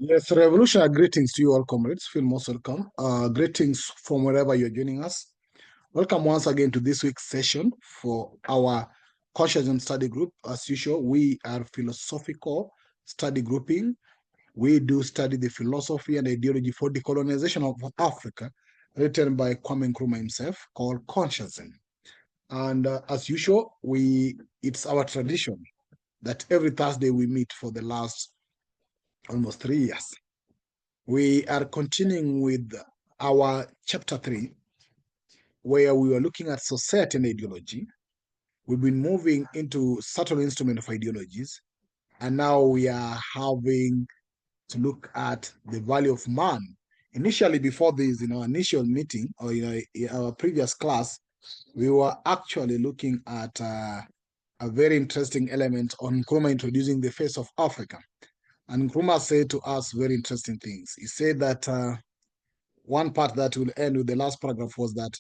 Yes, revolutionary greetings to you all, comrades. Feel most welcome. Greetings from wherever you're joining us. Welcome once again to this week's session for our consciousness study group. As usual, we are philosophical study grouping. We do study the philosophy and ideology for decolonization of Africa, written by Kwame Nkrumah himself, called Consciousness. And as usual, it's our tradition that every Thursday we meet for the last almost 3 years. We are continuing with our chapter 3, where we were looking at society and ideology. We've been moving into subtle instrument of ideologies, and now we are having to look at the value of man. Initially, before this, in our initial meeting or in our previous class, we were actually looking at a very interesting element on Nkrumah introducing the face of Africa. And Nkrumah said to us very interesting things. He said that one part that will end with the last paragraph was that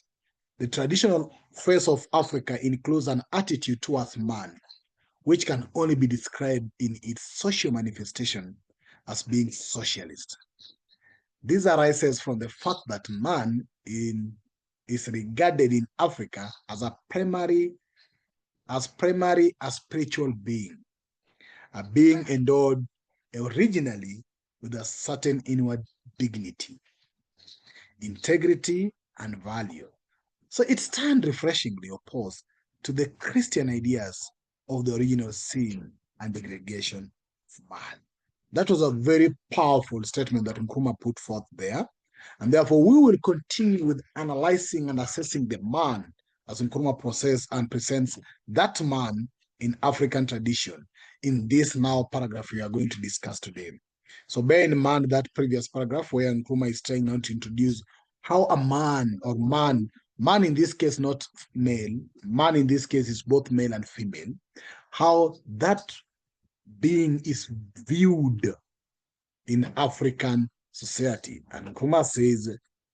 the traditional face of Africa includes an attitude towards man, which can only be described in its social manifestation as being socialist. This arises from the fact that man is regarded in Africa as a primary spiritual being, a being endowed originally with a certain inward dignity, integrity, and value. So it stands refreshingly opposed to the Christian ideas of the original sin and degradation of man. That was a very powerful statement that Nkrumah put forth there. And therefore, we will continue with analyzing and assessing the man as Nkrumah processes and presents that man in African tradition in this now paragraph we are going to discuss today. So bear in mind that previous paragraph where Nkrumah is trying now to introduce how a man or man in this case not male, man in this case is both male and female, how that being is viewed in African society. And Nkrumah says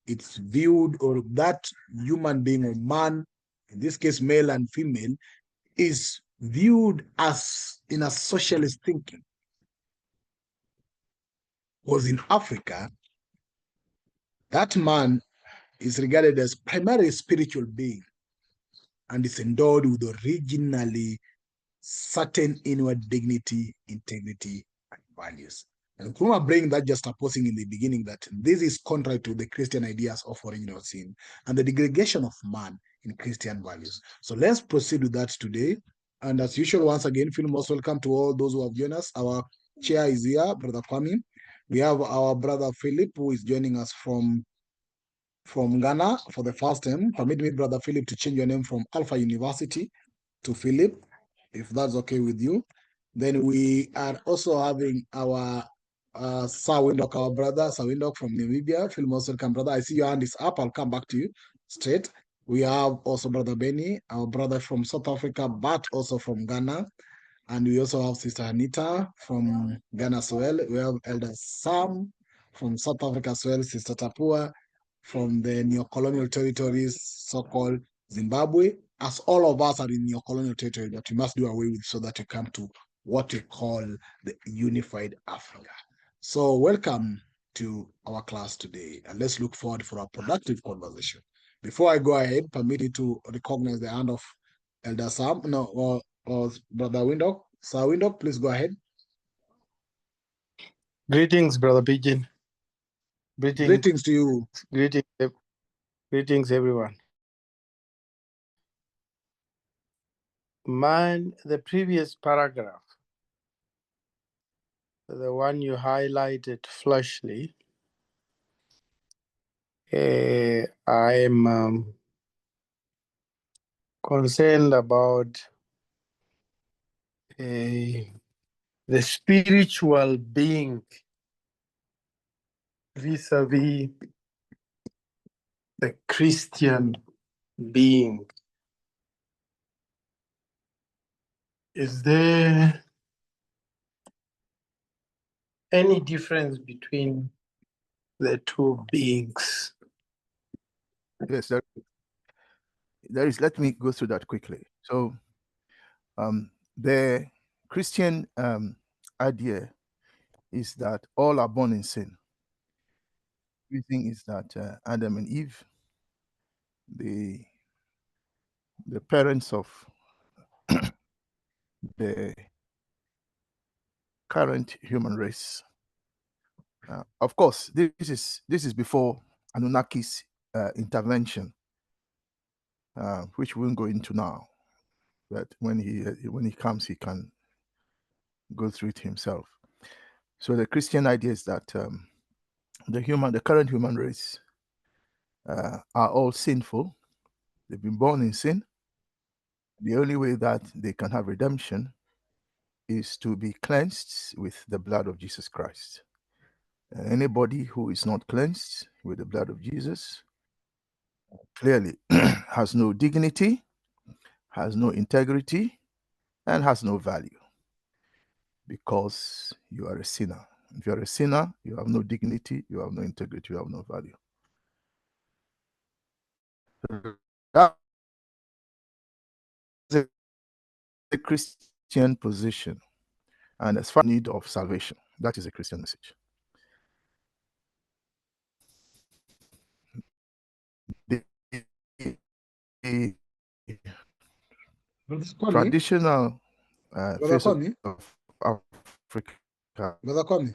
it's viewed, or that human being or man, in this case male and female, is viewed as in a socialist thinking. Because in Africa, that man is regarded as primarily spiritual being and is endowed with originally certain inward dignity, integrity, and values. And Nkrumah bring that just opposing in the beginning that this is contrary to the Christian ideas of original sin and the degradation of man in Christian values. So let's proceed with that today. And as usual, once again, feel most welcome to all those who have joined us. Our chair is here, Brother Kwame. We have our brother Philip, who is joining us from Ghana for the first time. Permit me, Brother Philip, to change your name from Alpha University to Philip, if that's okay with you. Then we are also having our Sir Windhoek, our brother, Sir Windhoek from Namibia. Feel most welcome, brother. I see your hand is up. I'll come back to you straight. We have also Brother Benny, our brother from South Africa, but also from Ghana. And we also have Sister Anita from Ghana as well. We have Elder Sam from South Africa as well, Sister Tapua from the neo-colonial territories, so-called Zimbabwe, as all of us are in neo-colonial territory that we must do away with so that we come to what we call the unified Africa. So welcome to our class today, and let's look forward for a productive conversation. Before I go ahead, permit me to recognize the hand of Elder Sam, or Brother Windhoek. Sir Windhoek, please go ahead. Greetings, Brother Pigeon. Greetings to you. Greetings, everyone. Man, the previous paragraph, the one you highlighted flashly, I am concerned about the spiritual being vis-a-vis the Christian being. Is there any difference between the two beings? Yes, there is. Let me go through that quickly. So the Christian idea is that all are born in sin. The thing is that Adam and Eve, the parents of the current human race. Of course, this is before Anunnaki's intervention, which we won't go into now. But when he comes, he can go through it himself. So the Christian idea is that the current human race are all sinful. They've been born in sin. The only way that they can have redemption is to be cleansed with the blood of Jesus Christ. And anybody who is not cleansed with the blood of Jesus clearly has no dignity, has no integrity, and has no value, because you are a sinner. If you are a sinner, you have no dignity, you have no integrity, you have no value. That's a Christian position. And as far as need of salvation, that is a Christian message. The traditional face of Africa. Brother Kwame,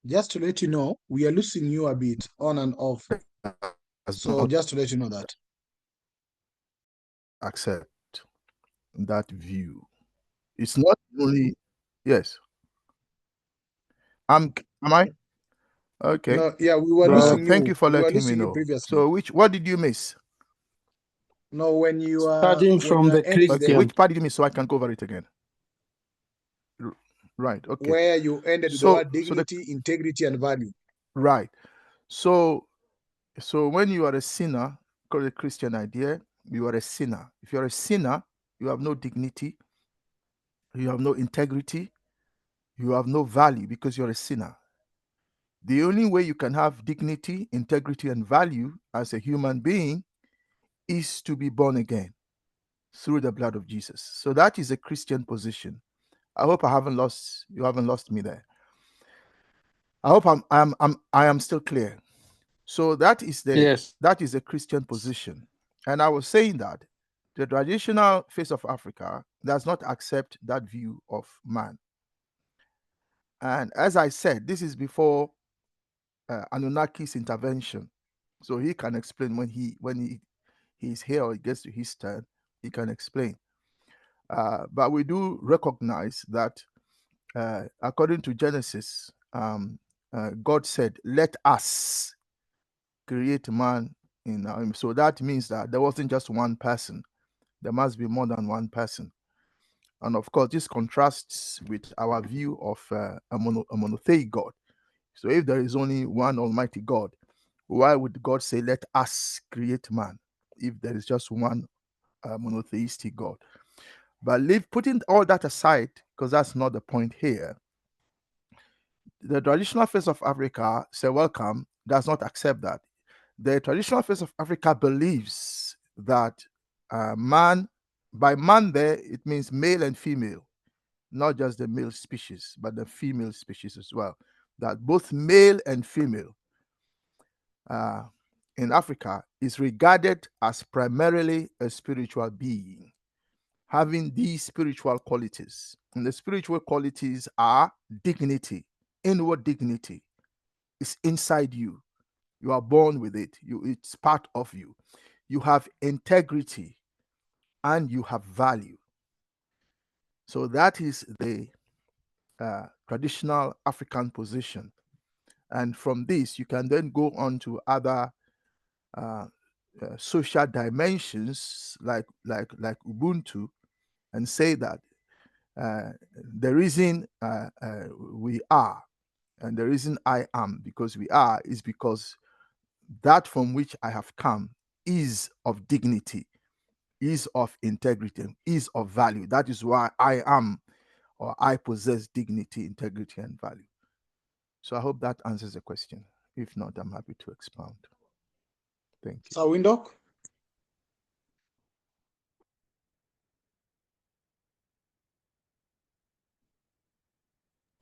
just to let you know, we are losing you a bit on and off. So just to let you know that. Accept that view. It's not only, yes. Am I? Okay. No, yeah, we were losing you. Thank you for letting me know. Previously. So what did you miss? No, when you are starting from the Christian. Okay, which part did you miss so I can cover it again? Right. Okay. Where you ended the word dignity, integrity, and value. Right. So when you are a sinner, according to the Christian idea, you are a sinner. If you are a sinner, you have no dignity, you have no integrity, you have no value, because you're a sinner. The only way you can have dignity, integrity, and value as a human being is to be born again through the blood of Jesus. So that is a Christian position. I hope you haven't lost me there. I hope I am still clear. So that is a Christian position. And I was saying that the traditional face of Africa does not accept that view of man. And as I said, this is before Anunnaki's intervention. So he can explain when he's here or he gets to his turn, he can explain. But we do recognize that according to Genesis, God said, "Let us create man in our image." So that means that there wasn't just one person. There must be more than one person. And of course, this contrasts with our view of a monotheistic God. So if there is only one Almighty God, why would God say, "Let us create man," if there is just one monotheistic God? But putting all that aside, because that's not the point here, the traditional face of Africa, say welcome, does not accept that. The traditional face of Africa believes that man, by man there, it means male and female, not just the male species, but the female species as well. That both male and female in Africa is regarded as primarily a spiritual being, having these spiritual qualities. And the spiritual qualities are dignity, inward dignity. It's inside you. You are born with it. It's part of you. You have integrity and you have value. So that is the traditional African position. And from this, you can then go on to other social dimensions like Ubuntu, and say that the reason we are, and the reason I am because we are, is because that from which I have come is of dignity, is of integrity, is of value. That is why I am, or I possess dignity, integrity, and value. So I hope that answers the question. If not, I'm happy to expound. Thank you. So, Windhoek?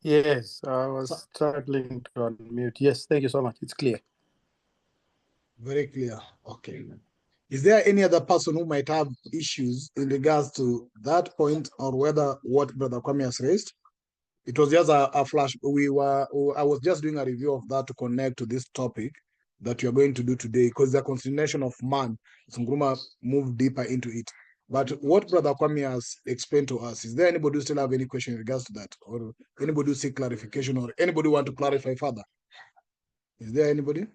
Yes, I was struggling to unmute. Yes, thank you so much. It's clear. Very clear. Okay. Is there any other person who might have issues in regards to that point, or whether what Brother Kwame has raised? It was just a flash. I was just doing a review of that to connect to this topic that you're going to do today, because the continuation of man, Sunguruma move deeper into it. But what Brother Kwame has explained to us, is there anybody who still have any question in regards to that, or anybody who seek clarification, or anybody want to clarify further? Is there anybody?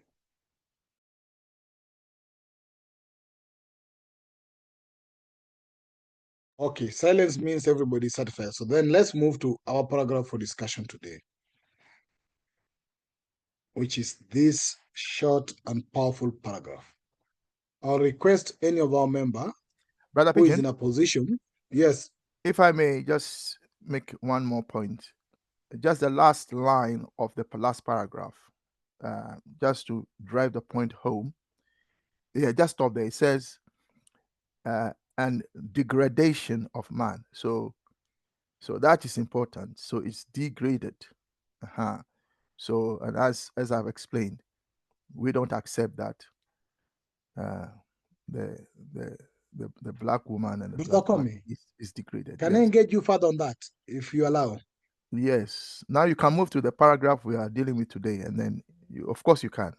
Okay, silence means everybody is satisfied. So then let's move to our paragraph for discussion today, which is this short and powerful paragraph. I'll request any of our member Brother who is Pigeon, in a position. Yes. if I may just make one more point, just the last line of the last paragraph, just to drive the point home. Yeah, just stop there. It says, and degradation of man. So that is important. So it's degraded. Uh-huh. So, and as I've explained, we don't accept that the black woman and the Brother black man Kwame, is degraded. can I Yes. engage you further on that, if you allow? Yes. Now you can move to the paragraph we are dealing with today, and then of course you can.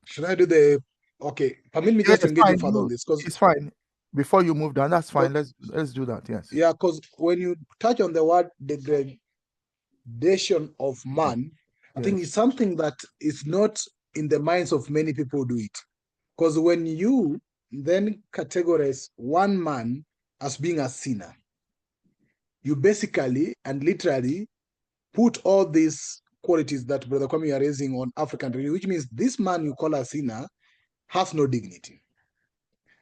Should I do the? Okay, permit me Yeah, just to it's engage you fine. further on this, because It's fine. Before you move down, that's fine. Let's do that. Yes. yeah, because when you touch on the word degradation of man, I think it's Yes. something that is not in the minds of many people do it. Because when you then categorize one man as being a sinner, you basically and literally put all these qualities that Brother Kwame are raising on African religion, which means this man you call a sinner has no dignity.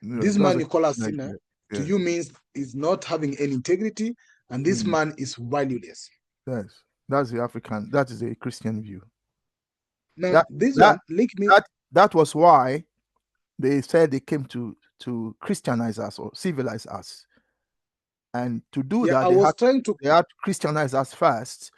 This That's man a you call a Christian sinner idea. to Yes. you means is not having any integrity, and this man is valueless. Yes. That's the African. That is a Christian view. Now, That this that one, link me. that was why they said they came to Christianize us or civilize us, and to do Yeah, that I was trying to. they had to Christianize us first,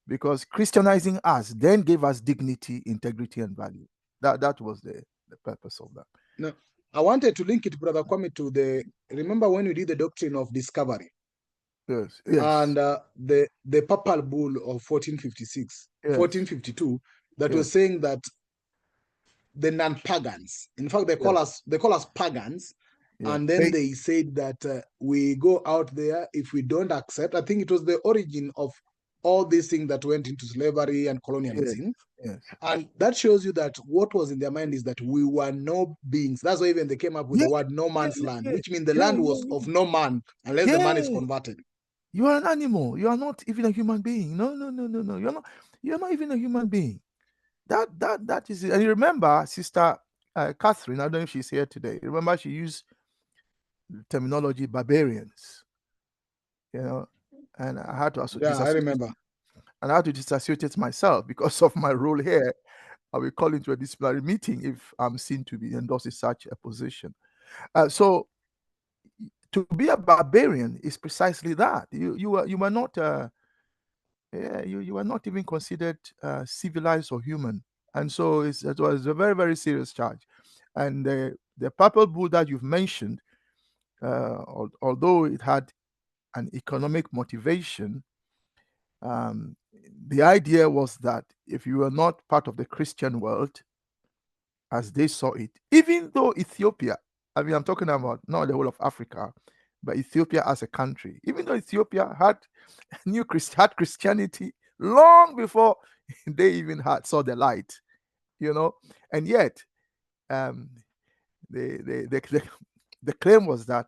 because Christianizing us then gave us dignity, integrity, and value. That was the purpose of that. No, I wanted to link it, Brother Kwame, to the. Remember when we did the doctrine of discovery? Yes. And the papal bull of 1456, Yes. 1452, that was saying that the non-pagans, in fact, they call us pagans, and then they said that we go out there if we don't accept. I think it was the origin of all these things that went into slavery and colonialism. Yes. And that shows you that what was in their mind is that we were no beings. That's why even they came up with the word no man's land, which means the land was of no man unless the man is converted. You are an animal. You are not even a human being. No. You're not even a human being. That is it. And you remember, Sister Catherine, I don't know if she's here today. Remember, she used the terminology barbarians. And I had to I remember. And I had to disassociate myself because of my role here. I will call into a disciplinary meeting if I'm seen to be endorsing such a position. So to be a barbarian is precisely that. You were not you were not even considered civilized or human, and so it was a very, very serious charge. And the purple bull that you've mentioned, although it had an economic motivation, the idea was that if you were not part of the Christian world as they saw it, even though Ethiopia, I mean, I'm talking about not the whole of Africa, but Ethiopia as a country, even though Ethiopia had had Christianity long before they even saw the light, and yet the claim was that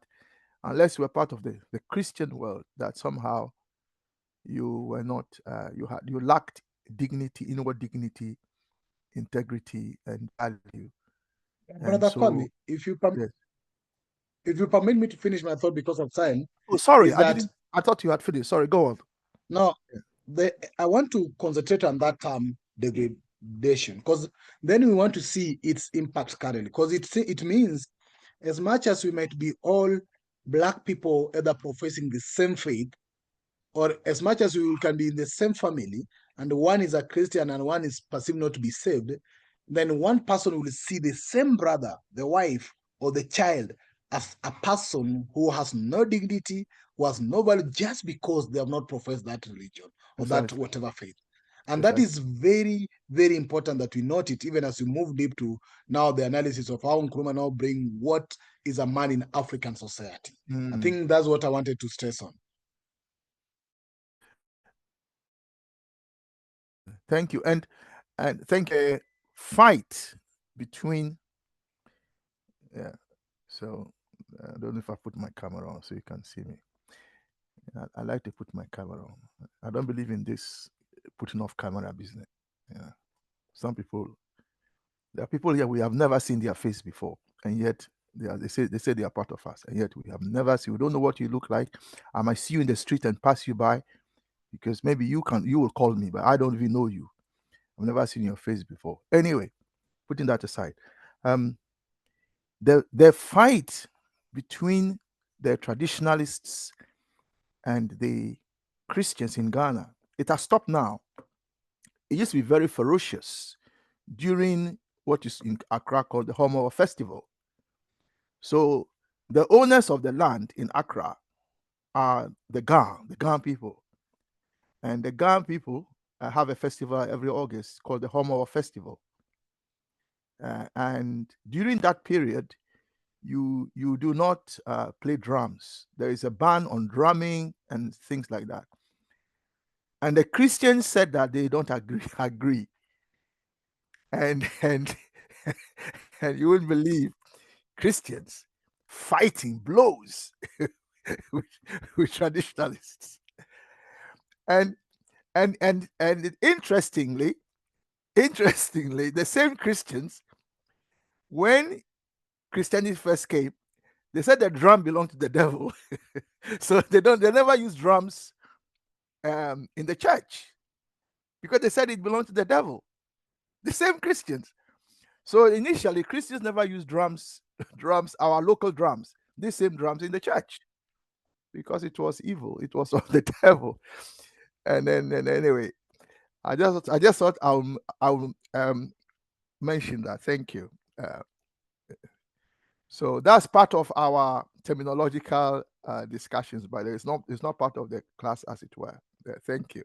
unless you were part of the Christian world, that somehow you were not, you lacked dignity, inward dignity, integrity, and value. Brother Kwame, if you permit me to finish my thought because of time. Oh, sorry, I thought you had finished. Sorry, go on. No, I want to concentrate on that term degradation, because then we want to see its impact currently, because it means as much as we might be all black people either professing the same faith, or as much as we can be in the same family, and one is a Christian and one is perceived not to be saved, then one person will see the same brother, the wife, or the child as a person who has no dignity, who has no value, just because they have not professed that religion or that whatever faith. And that is very, very important that we note it, even as we move deep to now the analysis of how Nkrumah now bring what is a man in African society. I think that's what I wanted to stress on. Thank you. And thank you. Fight between, yeah. So I don't know if I put my camera on so you can see me. I like to put my camera on. I don't believe in this putting off camera business. Yeah. Some people, there are people here we have never seen their face before, and yet they say they are part of us, and yet we have never seen. We don't know what you look like. I might see you in the street and pass you by, because maybe you will call me, but I don't even know you. I've never seen your face before. Anyway, putting that aside, the fight between the traditionalists and the Christians in Ghana, it has stopped now. It used to be very ferocious during what is in Accra called the Homo Festival. So the owners of the land in Accra are the Gan people. And the Gan people have a festival every August called the Homo Festival. And during that period, you do not play drums. There is a ban on drumming and things like that. And the Christians said that they don't agree. And and you wouldn't believe Christians fighting blows with traditionalists. And interestingly, the same Christians, when Christianity first came, they said the drum belonged to the devil. So they never use drums in the church, because they said it belonged to the devil. The same Christians. So initially, Christians never used drums, our local drums, these same drums in the church, because it was evil. It was of the devil. And then anyway, I just thought I'll mention that. Thank you. So that's part of our terminological discussions, but it's not part of the class, as it were. Thank you.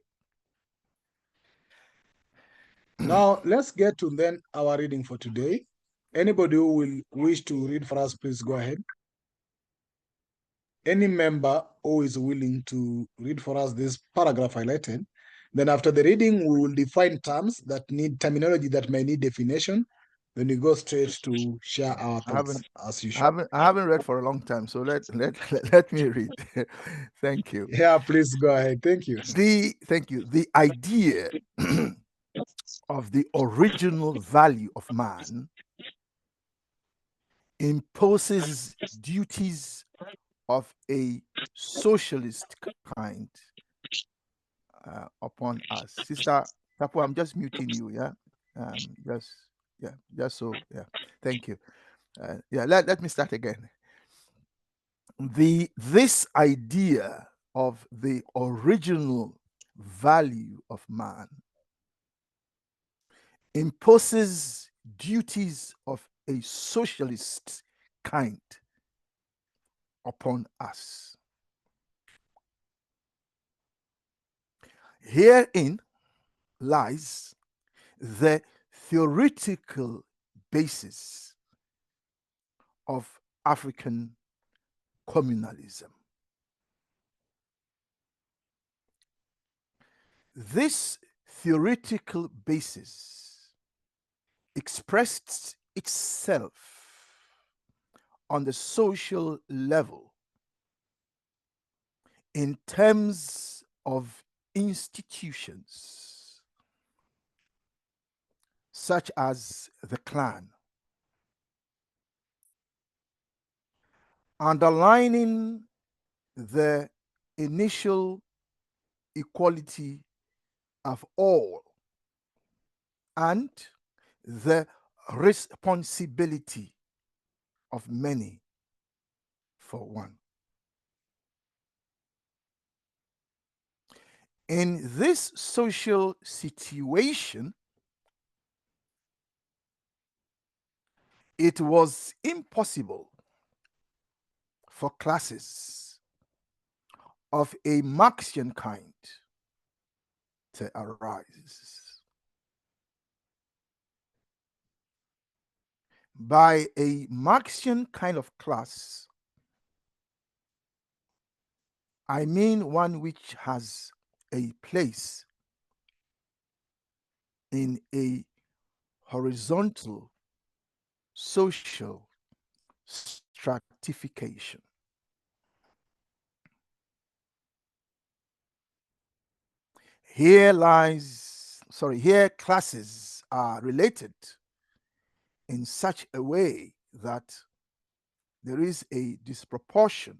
Now let's get to then our reading for today. Anybody who will wish to read for us, please go ahead. Any member who is willing to read for us this paragraph highlighted. Then after the reading, we will define terms that need terminology that may need definition. Then we go straight to share our thoughts as usual. I haven't read for a long time, so let me read. Thank you. Yeah, please go ahead. Thank you. Thank you. The idea of the original value of man imposes duties of a socialist kind upon us. Sister Tapu, I'm just muting you, yeah? Just so, yeah. Thank you. Let me start again. This idea of the original value of man imposes duties of a socialist kind upon us. Herein lies the theoretical basis of African communalism. This theoretical basis expressed itself on the social level in terms of institutions such as the clan, underlining the initial equality of all and the responsibility of many for one. In this social situation, it was impossible for classes of a Marxian kind to arise. By a Marxian kind of class, I mean one which has a place in a horizontal social stratification. Here classes are related in such a way that there is a disproportion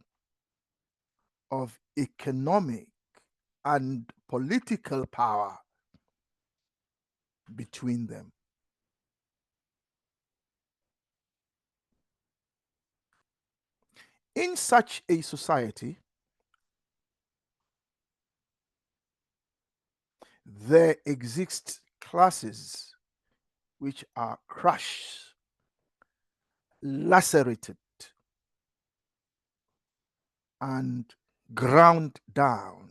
of economic and political power between them. In such a society, there exist classes which are crushed, lacerated, and ground down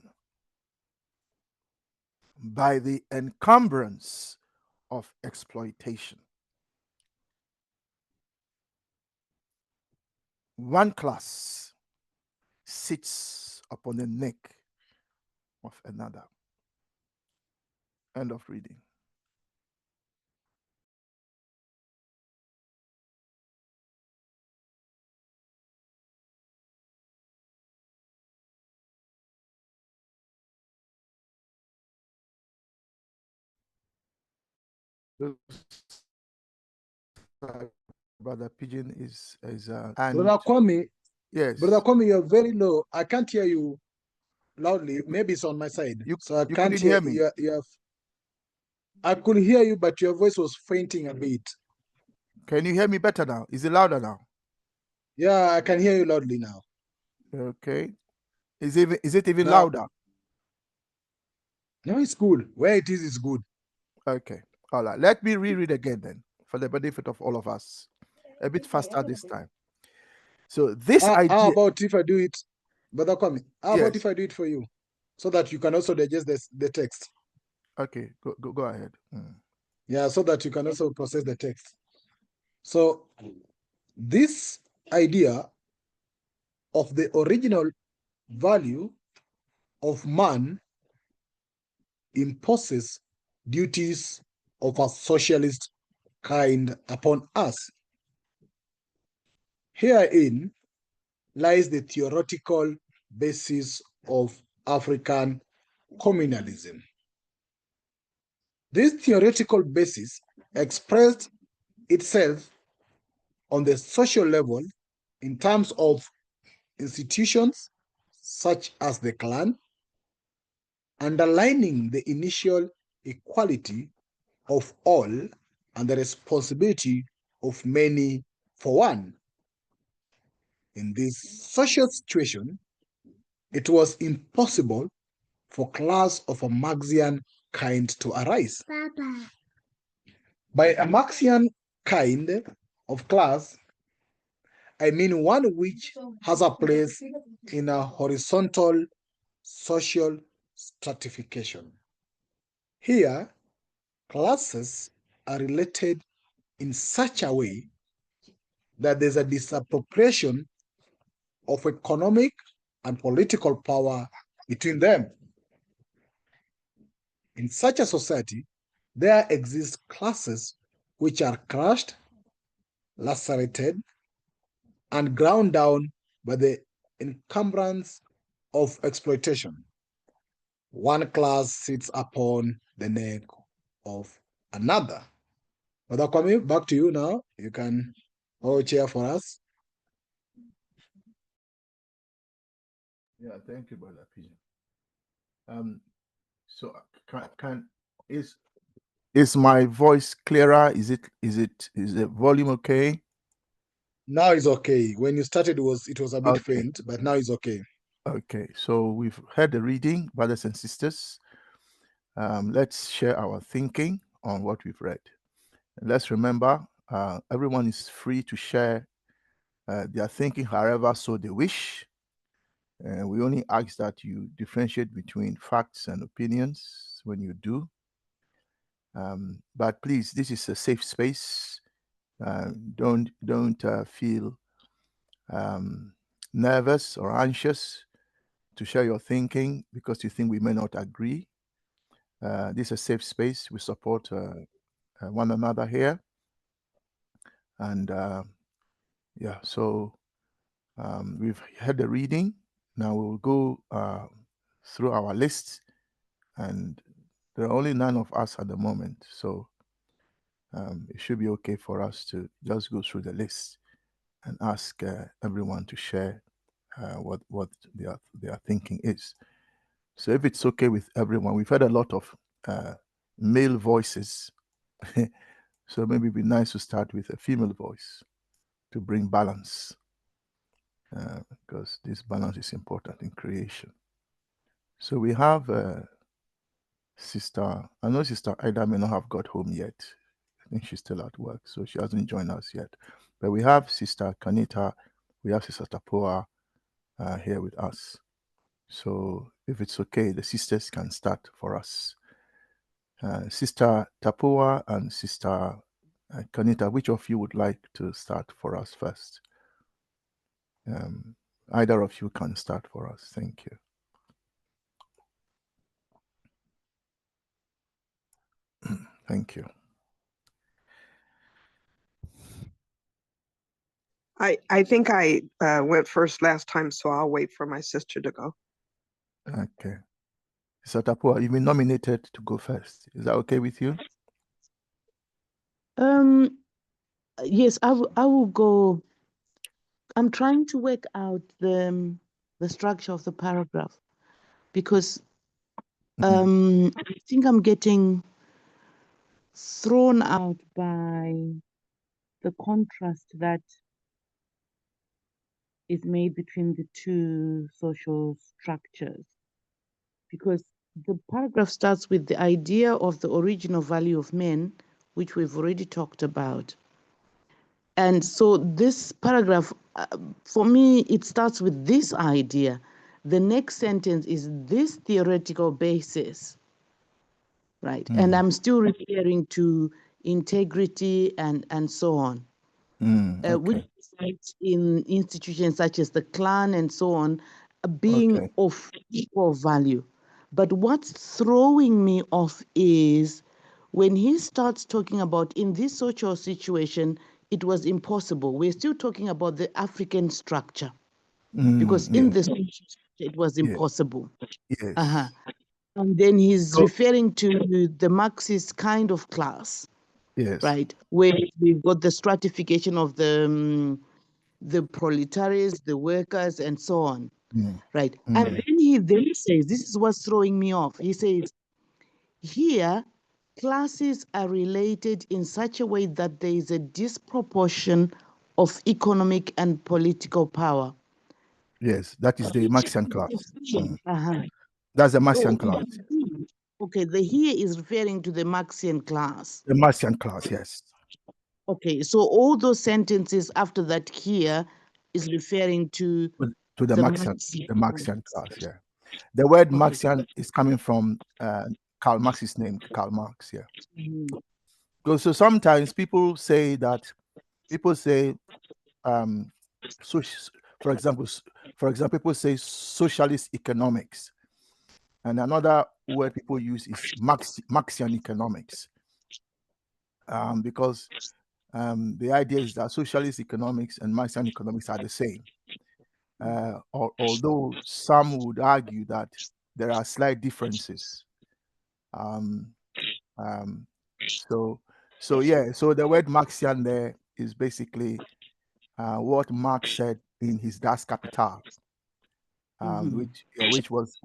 by the encumbrance of exploitation. One class sits upon the neck of another. End of reading. Brother Pigeon is and Brother Kwame, yes, Brother Kwame, you're very low. I can't hear you loudly. Maybe it's on my side. So I you can't couldn't hear me. I could hear you, but your voice was fainting a bit. Can you hear me better now? Is it louder now? Yeah, I can hear you loudly now. Okay. Is it even Now- louder? No, it's good. Where it is good. Okay. All right. Let me reread again then for the benefit of all of us. A bit faster this time. So this idea. How about if I do it, Brother Kwame? How about Yes. if I do it for you, so that you can also digest the text? Okay. Go ahead. Yeah, so that you can also process the text. So this idea of the original value of man imposes duties of a socialist kind upon us. Herein lies the theoretical basis of African communalism. This theoretical basis expressed itself on the social level in terms of institutions such as the clan, underlining the initial equality of all and the responsibility of many for one. In this social situation, it was impossible for class of a Marxian kind to arise. Papa. By a Marxian kind of class, I mean one which has a place in a horizontal social stratification. Here, classes are related in such a way that there's a disappropriation of economic and political power between them. In such a society, there exist classes which are crushed, lacerated, and ground down by the encumbrance of exploitation. One class sits upon the neck of another. Brother Kwame, back to you now. You can hold chair for us. Yeah, thank you, Brother Pigeon. So is my voice clearer? Is the volume okay? Now it's okay. When you started, it was a bit Okay. faint, but now it's okay. Okay, so we've heard the reading, brothers and sisters. Let's share our thinking on what we've read. And let's remember, everyone is free to share their thinking however so they wish. And we only ask that you differentiate between facts and opinions when you do. But please, this is a safe space. Don't feel nervous or anxious to share your thinking because you think we may not agree. This is a safe space. We support one another here. And yeah, so we've had the reading. Now we'll go through our list, and there are only 9 of us at the moment. So it should be okay for us to just go through the list and ask everyone to share what their thinking is. So if it's okay with everyone, we've had a lot of male voices. So maybe it'd be nice to start with a female voice to bring balance, because this balance is important in creation. So we have Sister, I know Sister Ida may not have got home yet. I think she's still at work, so she hasn't joined us yet. But we have Sister Kanita, we have Sister Tapoa here with us. So if it's okay, the sisters can start for us. Sister Tapoa and Sister Kanita, which of you would like to start for us first? Either of you can start for us. Thank you. Thank you. I think I went first last time, so I'll wait for my sister to go. Okay. Sister Tapoa, you've been nominated to go first. Is that okay with you? Yes, I will go. I'm trying to work out the structure of the paragraph because I think I'm getting thrown out by the contrast that is made between the two social structures. Because the paragraph starts with the idea of the original value of men, which we've already talked about. And so this paragraph, for me, it starts with this idea. The next sentence is this theoretical basis, right? And I'm still referring to integrity and so on, which resides in institutions such as the clan and so on, being of equal value. But what's throwing me off is when he starts talking about in this social situation, it was impossible. We're still talking about the African structure because in the social structure, it was impossible. Yes. And then he's referring to the Marxist kind of class, right? Where we've got the stratification of the proletariats, the workers, and so on, right? And then he then says, this is what's throwing me off. He says, here, classes are related in such a way that there is a disproportion of economic and political power. Yes, that is the Marxian class. That's the Marxian class. Okay, the here is referring to the Marxian class. The Marxian class, yes. Okay, so all those sentences after that here is referring to the Marxian class, yeah. The word Marxian is coming from Karl Marx's name, Karl Marx, yeah. So sometimes people say, for example, people say socialist economics, and another word people use is Marxian economics, because the idea is that socialist economics and Marxian economics are the same. Although some would argue that there are slight differences. So the word Marxian there is basically what Marx said in his Das Kapital, which was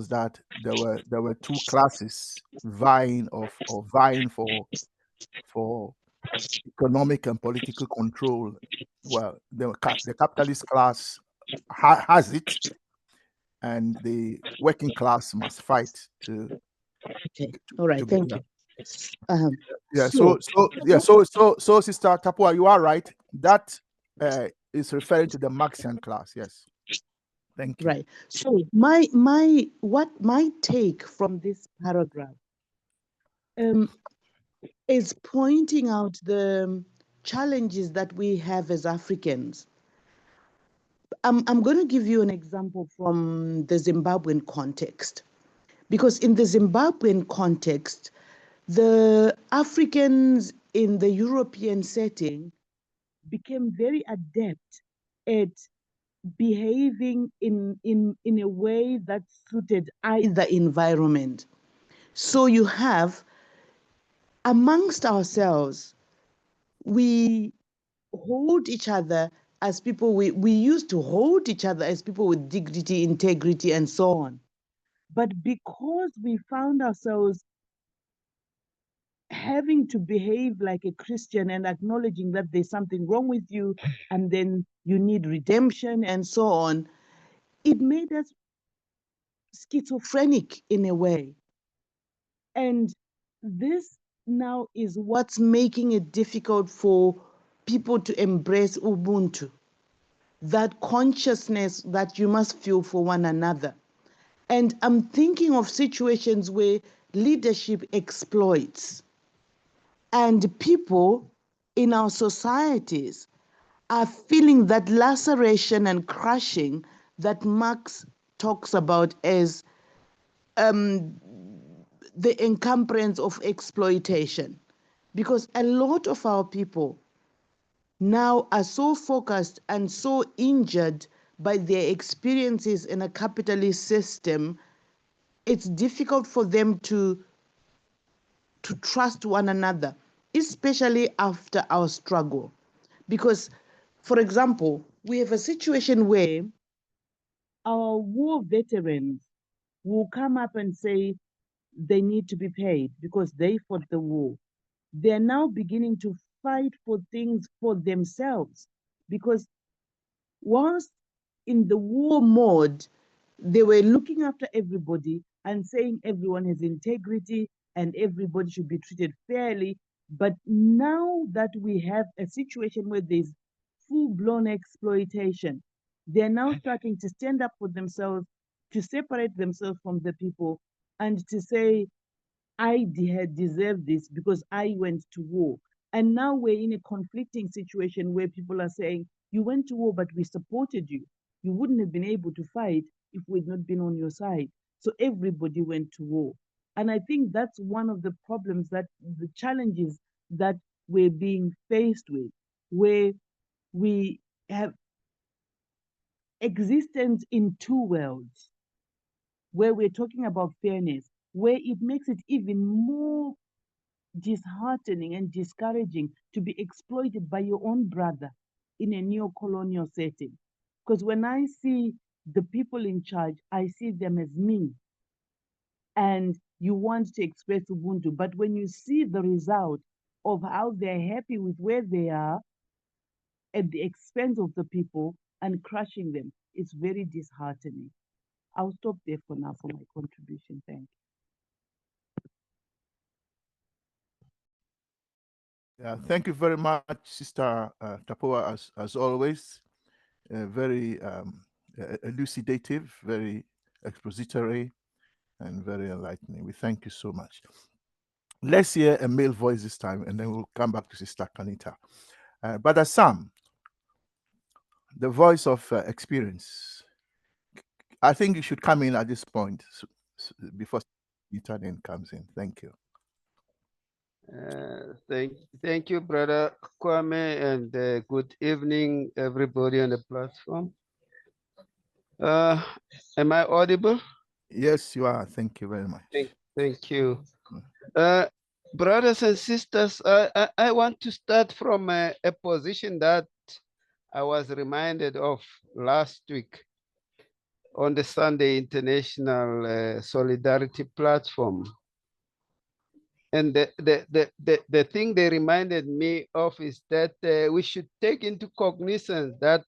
that there were two classes vying for economic and political control. Well, the capitalist class has it, and the working class must fight to. Okay. All right. Thank yeah. you. Yeah. So Sister Tapua, you are right. That is referring to the Marxian class. Yes. Thank you. Right. So my take from this paragraph is pointing out the challenges that we have as Africans. I'm going to give you an example from the Zimbabwean context, because in the Zimbabwean context, the Africans in the European setting became very adept at behaving in a way that suited either environment. So you have, amongst ourselves, we hold each other as people, we used to hold each other as people with dignity, integrity, and so on. But because we found ourselves having to behave like a Christian and acknowledging that there's something wrong with you and then you need redemption and so on, it made us schizophrenic in a way. And this now is what's making it difficult for people to embrace Ubuntu, that consciousness that you must feel for one another. And I'm thinking of situations where leadership exploits, and people in our societies are feeling that laceration and crushing that Marx talks about as the encumbrance of exploitation. Because a lot of our people now are so focused and so injured by their experiences in a capitalist system, it's difficult for them to trust one another, especially after our struggle. Because, for example, we have a situation where our war veterans will come up and say they need to be paid because they fought the war. They're now beginning to fight for things for themselves, because whilst in the war mode, they were looking after everybody and saying everyone has integrity and everybody should be treated fairly. But now that we have a situation where there's full-blown exploitation, they're now starting to stand up for themselves, to separate themselves from the people, and to say, I had deserved this because I went to war. And now we're in a conflicting situation where people are saying, you went to war, but we supported you. You wouldn't have been able to fight if we'd not been on your side. So everybody went to war. And I think that's one of the problems, that the challenges that we're being faced with, where we have existence in two worlds, where we're talking about fairness, where it makes it even more disheartening and discouraging to be exploited by your own brother in a neo-colonial setting. Because when I see the people in charge, I see them as me. And you want to express Ubuntu, but when you see the result of how they're happy with where they are at the expense of the people and crushing them, it's very disheartening. I'll stop there for now for my contribution. Thank you. Yeah, thank you very much, Sister Tapua, as always. Very elucidative, very expository, and very enlightening. We thank you so much. Let's hear a male voice this time, and then we'll come back to Sister Kanita. Brother Sam, the voice of experience. I think you should come in at this point before Kanita then comes in. Thank you. Thank you, Brother Kwame, and good evening, everybody on the platform. Am I audible? Yes, you are. Thank you very much. Thank you. Brothers and sisters, I want to start from a position that I was reminded of last week on the Sunday International Solidarity Platform. And the thing they reminded me of is that we should take into cognizance that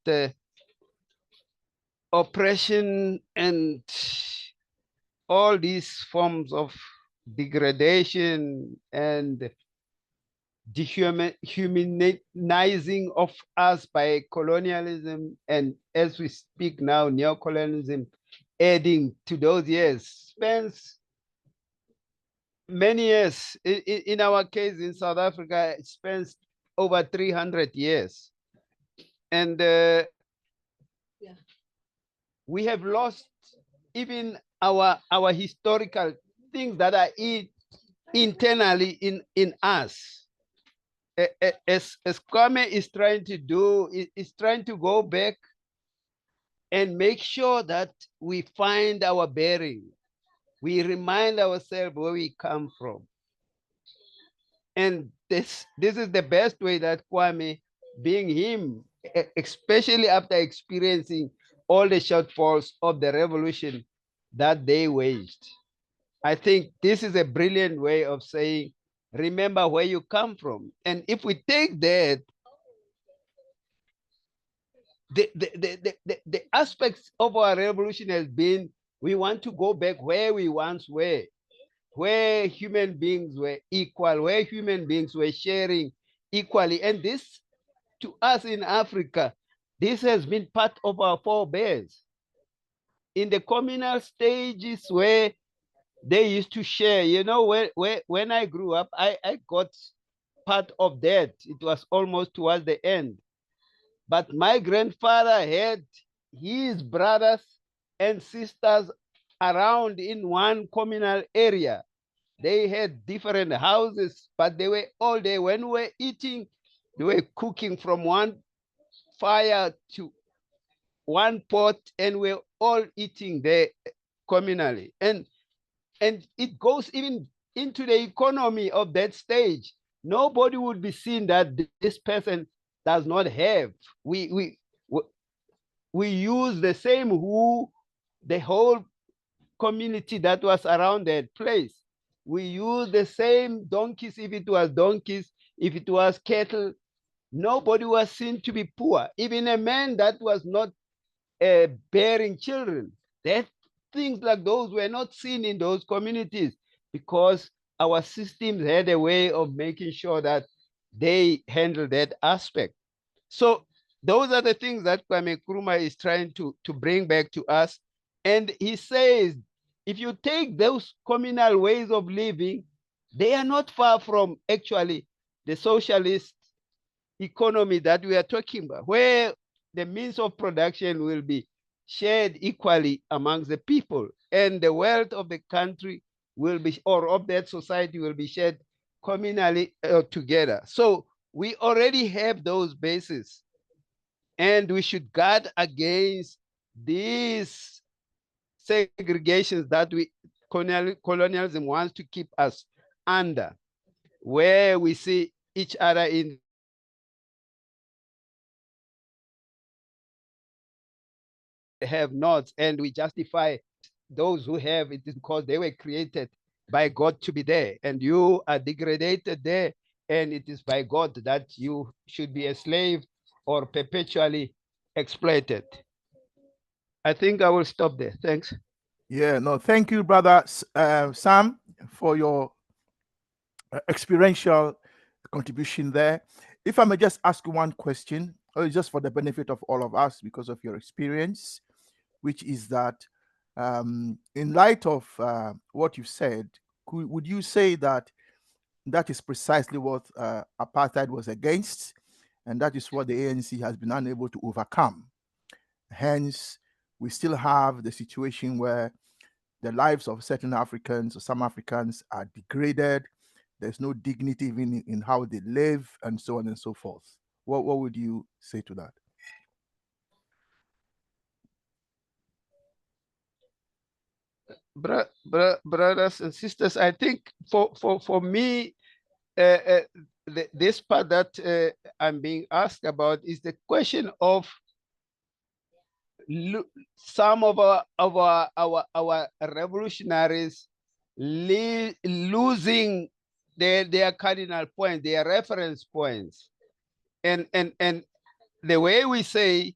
oppression and all these forms of degradation and dehumanizing of us by colonialism, and as we speak now, neocolonialism, adding to those years, spends many years. In our case in South Africa, it spends over 300 years. And we have lost even our historical things that are internally in us. As Kwame is trying to do, is trying to go back and make sure that we find our bearing. We remind ourselves where we come from. And this is the best way that Kwame, being him, especially after experiencing all the shortfalls of the revolution that they waged. I think this is a brilliant way of saying, remember where you come from. And if we take that, the aspects of our revolution has been, we want to go back where we once were, where human beings were equal, where human beings were sharing equally. And this, to us in Africa, this has been part of our forebears. In the communal stages where they used to share, you know, when I grew up, I got part of that. It was almost towards the end. But my grandfather had his brothers and sisters around in one communal area. They had different houses, but they were all there. When we were eating, they were cooking from one fire to one pot, and we're all eating there communally. And it goes even into the economy of that stage. Nobody would be seen that this person does not have. We use the same the whole community that was around that place. We use the same donkeys if it was donkeys, if it was cattle. Nobody was seen to be poor. Even a man that was not bearing children, that things like those were not seen in those communities, because our systems had a way of making sure that they handle that aspect. So those are the things that Kwame Nkrumah is trying to bring back to us. And he says, if you take those communal ways of living, they are not far from actually the socialist economy that we are talking about, where the means of production will be shared equally amongst the people, and the wealth of the country will be, or of that society, will be shared communally together. So we already have those bases, and we should guard against these segregations that colonialism wants to keep us under, where we see each other in have nots, and we justify those who have it because they were created by God to be there, and you are degraded there, and it is by God that you should be a slave or perpetually exploited. I think I will stop there. Thanks. Yeah, no, thank you, brother Sam, for your experiential contribution there. If I may just ask you one question, just for the benefit of all of us, because of your experience, which is that in light of what you said, would you say that that is precisely what apartheid was against, and that is what the ANC has been unable to overcome? Hence, we still have the situation where the lives of certain Africans or some Africans are degraded. There's no dignity even in how they live, and so on and so forth. What would you say to that? Brothers and sisters, I think for me, this part that I'm being asked about is the question of some of our revolutionaries losing their cardinal points, their reference points. And the way we say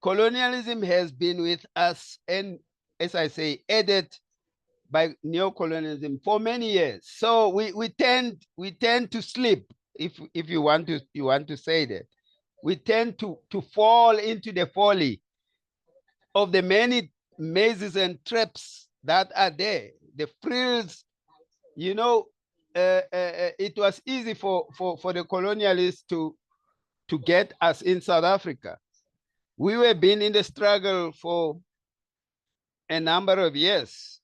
colonialism has been with us, and as I say, aided by neocolonialism for many years. So we tend to sleep, if you want to say that. We tend to fall into the folly of the many mazes and traps that are there. The frills, you know, it was easy for the colonialists to get us in South Africa. We were been in the struggle for a number of years.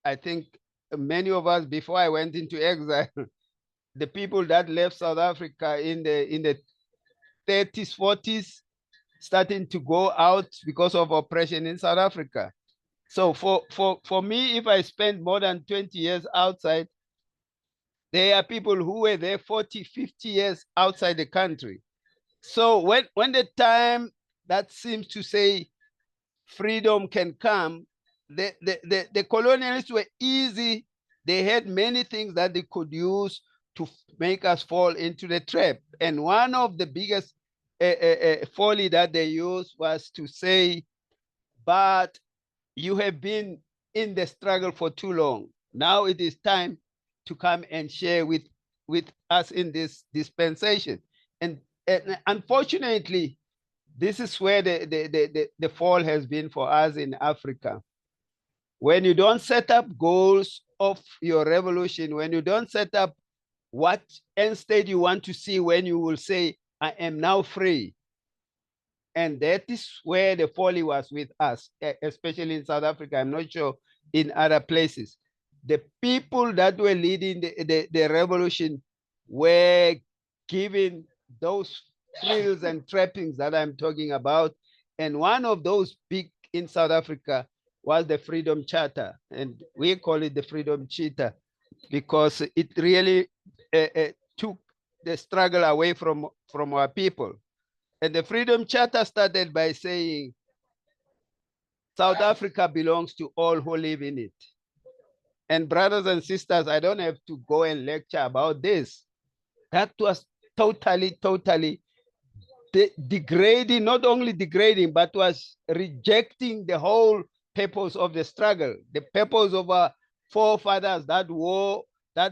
I think many of us, before I went into exile, the people that left South Africa in the 30s, 40s, starting to go out because of oppression in South Africa. So for me, if I spend more than 20 years outside, there are people who were there 40, 50 years outside the country. So when the time that seems to say freedom can come, the colonialists were easy. They had many things that they could use to make us fall into the trap. And one of the biggest folly that they used was to say, but you have been in the struggle for too long. Now it is time to come and share with us in this dispensation. And unfortunately, this is where the fall has been for us in Africa. When you don't set up goals of your revolution, when you don't set up what end state you want to see, when you will say, I am now free. And that is where the folly was with us, especially in South Africa. I'm not sure in other places. The people that were leading the revolution were given those frills and trappings that I'm talking about. And one of those big in South Africa was the Freedom Charter. And we call it the Freedom Cheetah because it really took the struggle away from our people. And the Freedom Charter started by saying, South Africa belongs to all who live in it. And brothers and sisters, I don't have to go and lecture about this. That was totally degrading, not only degrading, but was rejecting the whole purpose of the struggle, the purpose of our forefathers that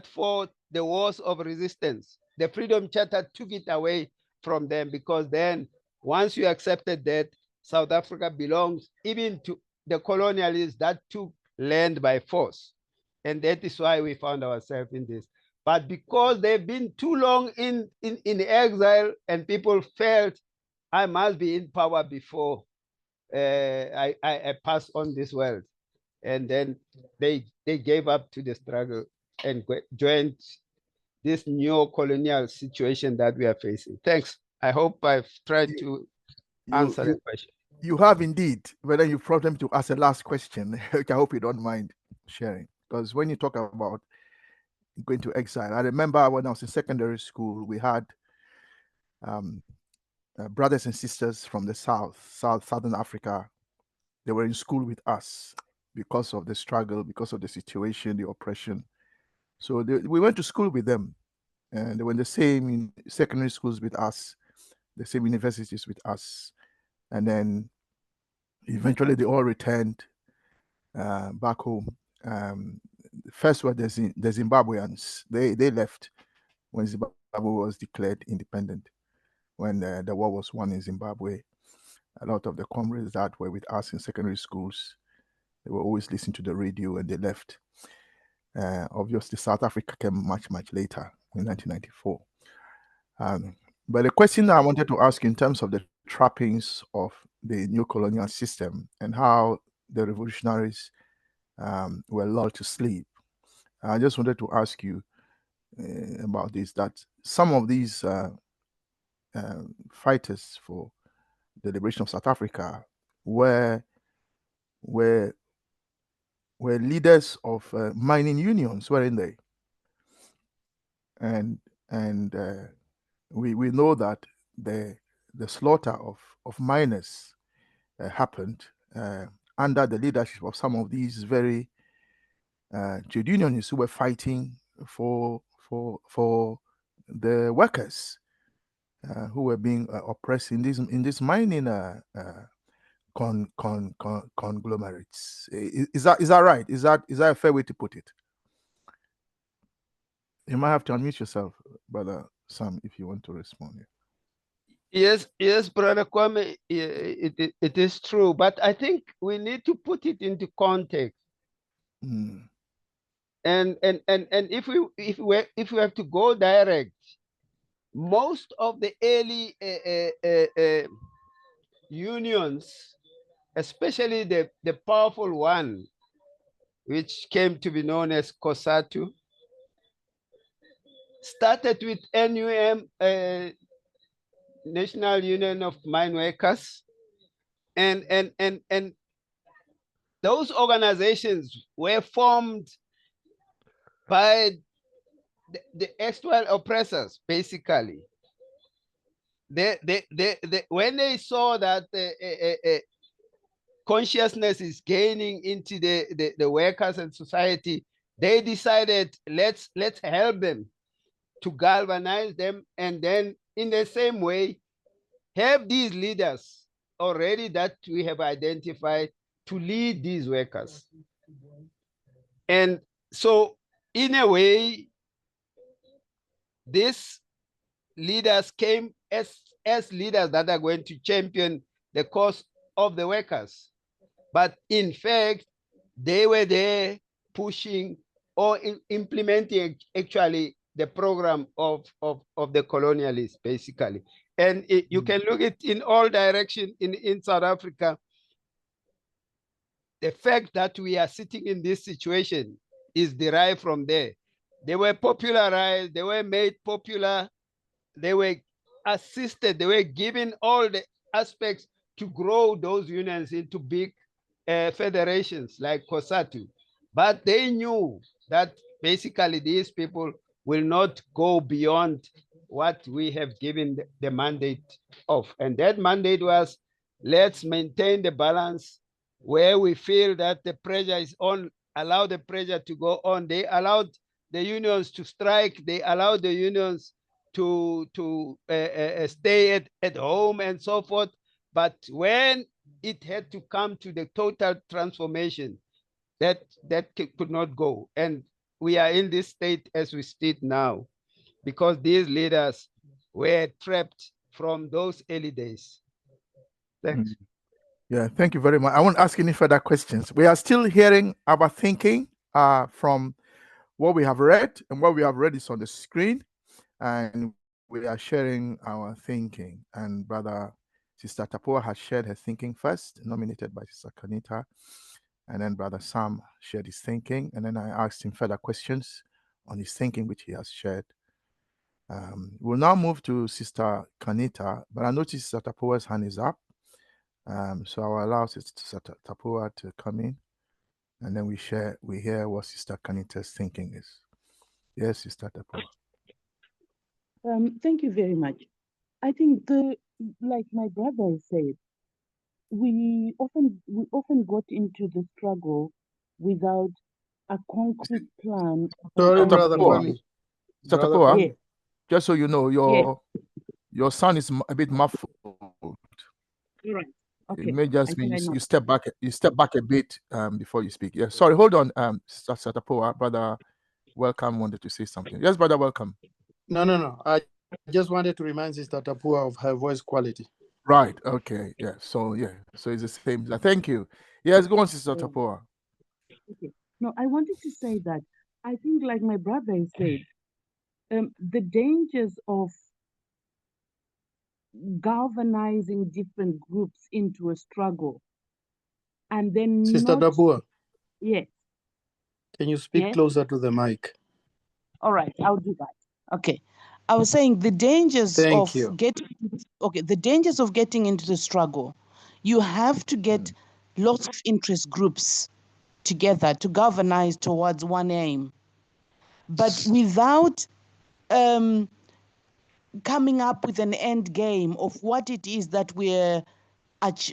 fought the wars of resistance. The Freedom Charter took it away from them because then once you accepted that, South Africa belongs even to the colonialists that took land by force. And that is why we found ourselves in this. But because they've been too long in exile and people felt I must be in power before I pass on this world. And then they gave up to the struggle and joined this neo-colonial situation that we are facing. Thanks. I hope I've tried to answer the question. You have indeed, but then you brought them to ask a last question, which I hope you don't mind sharing. Because when you talk about going to exile, I remember when I was in secondary school, we had brothers and sisters from the Southern Africa. They were in school with us because of the struggle, because of the situation, the oppression. So we went to school with them, and they were in the same secondary schools with us, the same universities with us. And then eventually they all returned back home. First were the Zimbabweans. They left when Zimbabwe was declared independent, when the war was won in Zimbabwe. A lot of the comrades that were with us in secondary schools, they were always listening to the radio, and they left. Obviously, South Africa came much later in 1994. But the question I wanted to ask in terms of the trappings of the new colonial system and how the revolutionaries were lulled to sleep, I just wanted to ask you about this, that some of these fighters for the liberation of South Africa were leaders of mining unions, weren't they? And we know that the slaughter of miners happened under the leadership of some of these very trade unionists who were fighting for the workers who were being oppressed in this mining conglomerates. Is that right? Is that a fair way to put it? You might have to unmute yourself, Brother Sam, if you want to respond. Yes, Brother Kwame, it is true, but I think we need to put it into context. Mm. And if we have to go direct, most of the early unions, especially the powerful one, which came to be known as COSATU, started with NUM, National Union of Mine Workers, and those organizations were formed by the actual oppressors, basically. When they saw that consciousness is gaining into the workers and society, they decided let's help them to galvanize them, and then in the same way have these leaders already that we have identified to lead these workers. And so in a way, these leaders came as leaders that are going to champion the cause of the workers. But in fact, they were there pushing or implementing actually the program of the colonialists, basically. And you can look at in all directions in South Africa. The fact that we are sitting in this situation is derived from there. They were popularized, they were made popular, they were assisted, they were given all the aspects to grow those unions into big federations like COSATU. But they knew that basically these people will not go beyond what we have given the mandate of. And that mandate was, let's maintain the balance where we feel that the pressure is on, allow the pressure to go on. They allowed the unions to strike, they allowed the unions to stay at home and so forth. But when it had to come to the total transformation, that could not go. And we are in this state as we sit now, because these leaders were trapped from those early days. Thanks. Yeah, thank you very much. I won't ask any further questions. We are still hearing our thinking from what we have read, and what we have read is on the screen, and we are sharing our thinking. And Sister Tapua has shared her thinking first, nominated by Sister Kanita, and then Brother Sam shared his thinking, and then I asked him further questions on his thinking, which he has shared. We'll now move to Sister Kanita, but I notice Sister Tapua's hand is up. So I'll allow Sister Tapua to come in, and then we hear what Sister Kanita's thinking is. Yes, Sister Tapua. Thank you very much. I think like my brother said, we often got into the struggle without a concrete plan. Sorry, on Brother Tapua. Kwame. Sister Brother Tapua, Kwame. Yes, just so you know, your sound is a bit muffled. all right. Okay. It may just I be think I know. you step back a bit before you speak. Yeah, sorry, hold on, Sister Tapua. Brother Welcome wanted to say something. Yes, Brother Welcome. No. I just wanted to remind Sister Tapua of her voice quality. Right. Okay. Yeah. So it's the same. Thank you. Yes, go on, Sister Tapua. Okay. No, I wanted to say that I think, like my brother said, the dangers of galvanizing different groups into a struggle, and then Sister not. Tapua, Yes. can you speak Yes. closer to the mic? All right, I'll do that. Okay. I was saying the dangers Thank you. the dangers of getting into the struggle. You have to get lots of interest groups together to galvanize towards one aim. But without coming up with an end game of what it is that we're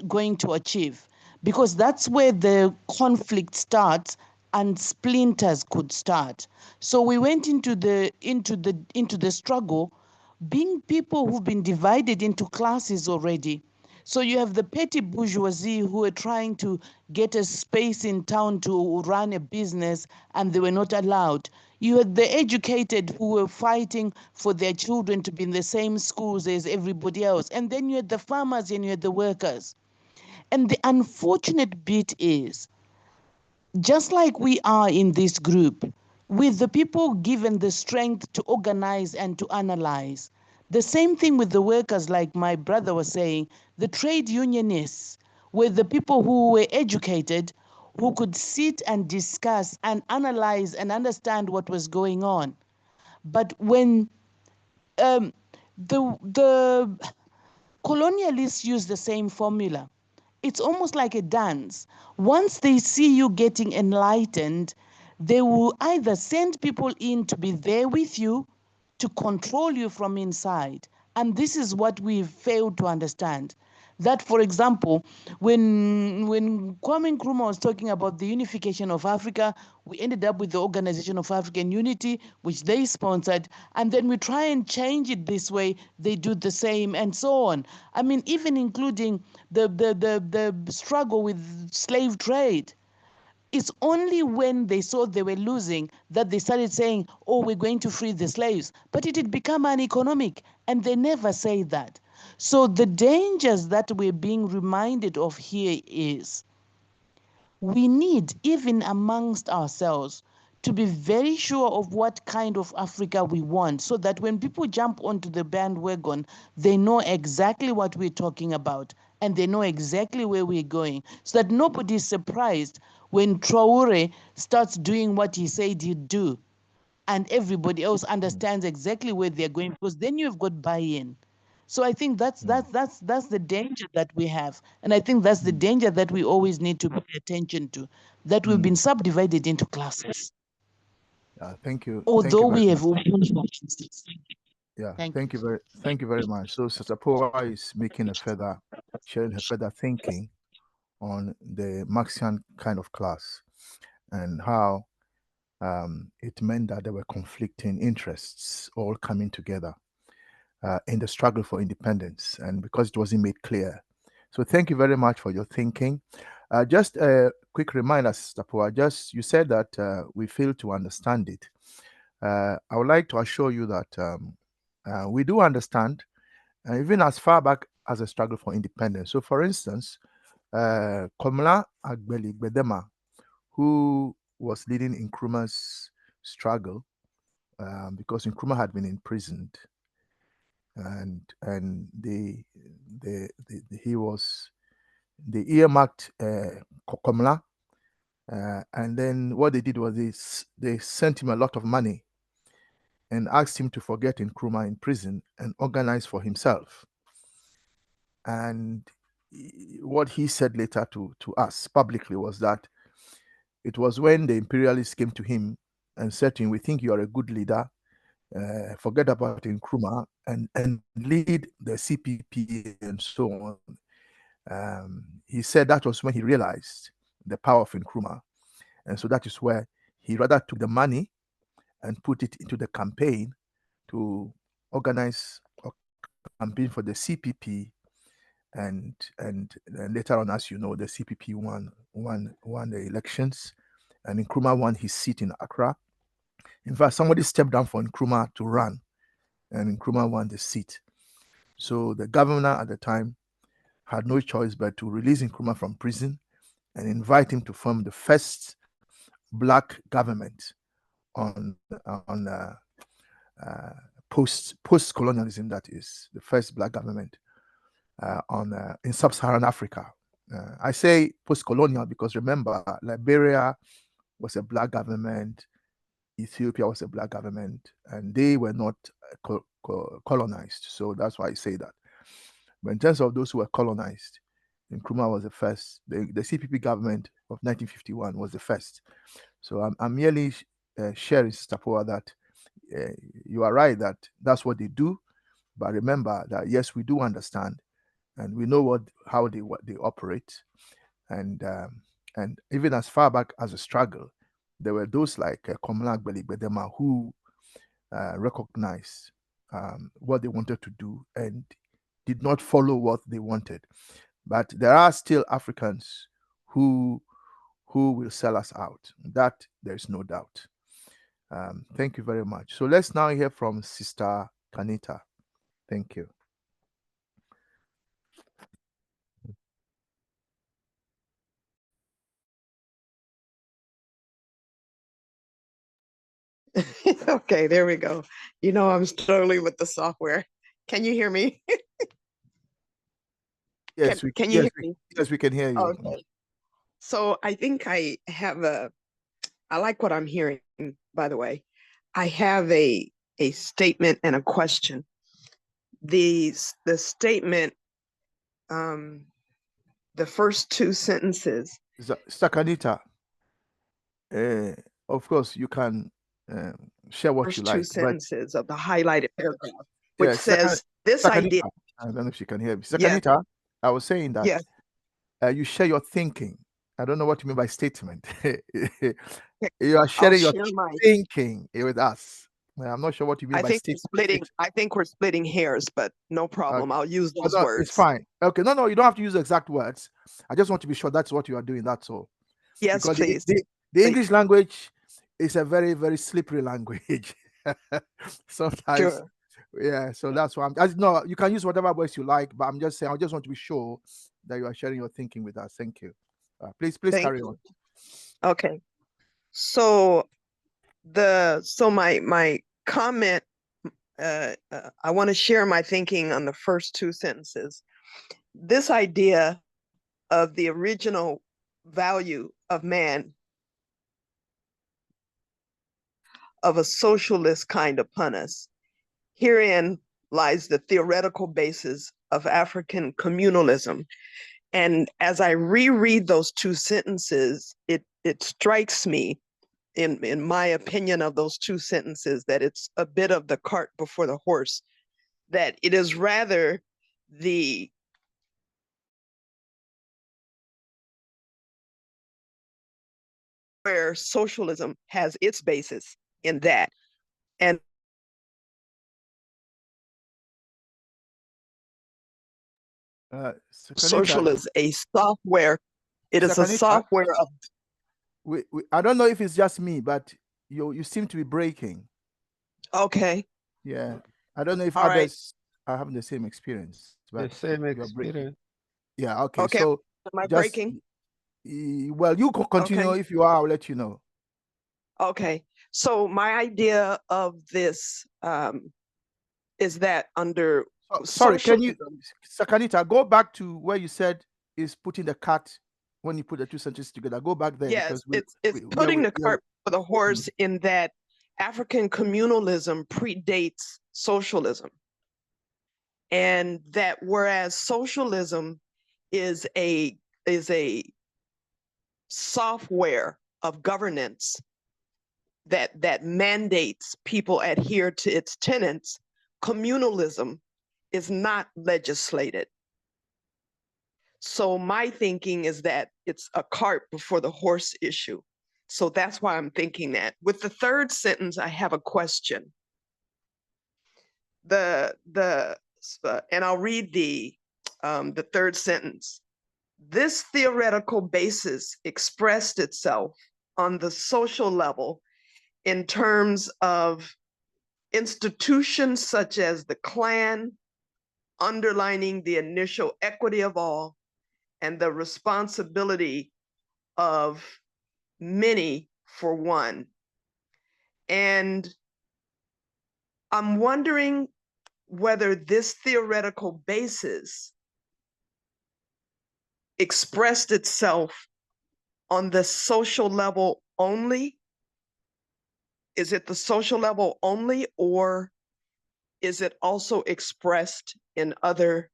going to achieve, because that's where the conflict starts and splinters could start. So we went into the struggle being people who've been divided into classes already. So you have the petty bourgeoisie who were trying to get a space in town to run a business, and they were not allowed. You had the educated who were fighting for their children to be in the same schools as everybody else. And then you had the farmers and you had the workers. And the unfortunate bit is, just like we are in this group, with the people given the strength to organize and to analyze, the same thing with the workers, like my brother was saying, the trade unionists were the people who were educated, who could sit and discuss and analyze and understand what was going on. But when the colonialists use the same formula, it's almost like a dance. Once they see you getting enlightened, they will either send people in to be there with you, to control you from inside. And this is what we've failed to understand. That, for example, when Kwame Nkrumah was talking about the unification of Africa, we ended up with the Organization of African Unity, which they sponsored, and then we try and change it this way, they do the same, and so on. I mean, even including the struggle with slave trade. It's only when they saw they were losing that they started saying, oh, we're going to free the slaves. But it had become uneconomic, and they never say that. So the dangers that we're being reminded of here is we need, even amongst ourselves, to be very sure of what kind of Africa we want, so that when people jump onto the bandwagon, they know exactly what we're talking about and they know exactly where we're going, so that nobody's surprised when Traore starts doing what he said he'd do and everybody else understands exactly where they're going, because then you've got buy-in. So I think that's the danger that we have. And I think that's the danger that we always need to pay attention to, that we've been subdivided into classes. Thank you. Although Thank we you have open functions. Yeah, Thank you. thank you very much. So Sister Poa is sharing her further thinking on the Marxian kind of class and how it meant that there were conflicting interests all coming together in the struggle for independence, and because it wasn't made clear. So thank you very much for your thinking. Just a quick reminder, Sister Poa, you said that we failed to understand it. I would like to assure you that we do understand, even as far back as a struggle for independence. So, for instance, Komla Agbeli Gbedema, who was leading Nkrumah's struggle, because Nkrumah had been imprisoned, and they earmarked Komla, and then what they did was they sent him a lot of money and asked him to forget Nkrumah in prison and organize for himself. And what he said later to us publicly was that it was when the imperialists came to him and said to him, we think you are a good leader, forget about Nkrumah and lead the CPP and so on. He said that was when he realized the power of Nkrumah. And so that is where he rather took the money and put it into the campaign to organize a campaign for the CPP, and later on, as you know, the CPP won the elections, and Nkrumah won his seat in Accra. In fact, somebody stepped down for Nkrumah to run, and Nkrumah won the seat. So the governor at the time had no choice but to release Nkrumah from prison and invite him to form the first black government on post-colonialism, that is, the first black government in sub-Saharan Africa. I say post-colonial because remember, Liberia was a black government, Ethiopia was a black government, and they were not colonized. So that's why I say that. But in terms of those who were colonized, Nkrumah was the first. The CPP government of 1951 was the first. So I'm merely sharing, Sister Poa, that you are right that that's what they do. But remember that yes, we do understand, and we know how they operate, and even as far back as a struggle, there were those like Komla Agbeli Gbedema who recognized what they wanted to do and did not follow what they wanted. But there are still Africans who will sell us out. That there's no doubt. Thank you very much. So let's now hear from Sister Kanita. Thank you. Okay, there we go. You know, I'm struggling with the software. Can you hear me? Yes, can you hear me? Yes, we can hear you. Okay. So I think I have I like what I'm hearing, by the way. I have a statement and a question. The statement, the first two sentences. Sister Kanita, of course, you can share what you First like. two sentences of the highlighted paragraph, which Yes, says this Sister idea. Kanita, I don't know if she can hear me. Sister Yes. Kanita, I was saying that Yes. you share your thinking. I don't know what you mean by statement. You are sharing your thinking with us. I'm not sure what you mean by statement. I think we're splitting hairs, but no problem. I'll use those No, words. it's fine. Okay, no, you don't have to use the exact words. I just want to be sure that's what you are doing. That's all. Yes, because please. The English language is a very, very slippery language. Sometimes, Sure. Yeah. So that's why no. You can use whatever words you like, but I'm just saying. I just want to be sure that you are sharing your thinking with us. Thank you. Please carry on. Okay. So my comment. I want to share my thinking on the first two sentences. This idea of the original value of man, of a socialist kind upon us. Herein lies the theoretical basis of African communalism. And as I reread those two sentences, it strikes me, in my opinion of those two sentences, that it's a bit of the cart before the horse, that it is rather the where socialism has its basis in that. And social is a software. It is a software of. I don't know if it's just me, but you seem to be breaking. Okay. Yeah. I don't know if others are having the same experience. The same experience. Yeah. Okay. Okay. So am I breaking? Well, you can continue. If you are, I'll let you know. Okay. So my idea of this is that under sorry, can you, Sakanita, go back to where you said is putting the cart when you put the two sentences together. Go back there. Yes, it's putting the cart for the horse in that African communalism predates socialism. And that whereas socialism is a software of governance that mandates people adhere to its tenets, communalism is not legislated. So my thinking is that it's a cart before the horse issue. So that's why I'm thinking that. With the third sentence, I have a question. And I'll read the third sentence. This theoretical basis expressed itself on the social level in terms of institutions such as the clan, underlining the initial equity of all and the responsibility of many for one. And I'm wondering whether this theoretical basis expressed itself on the social level only. Is it the social level only, or is it also expressed in other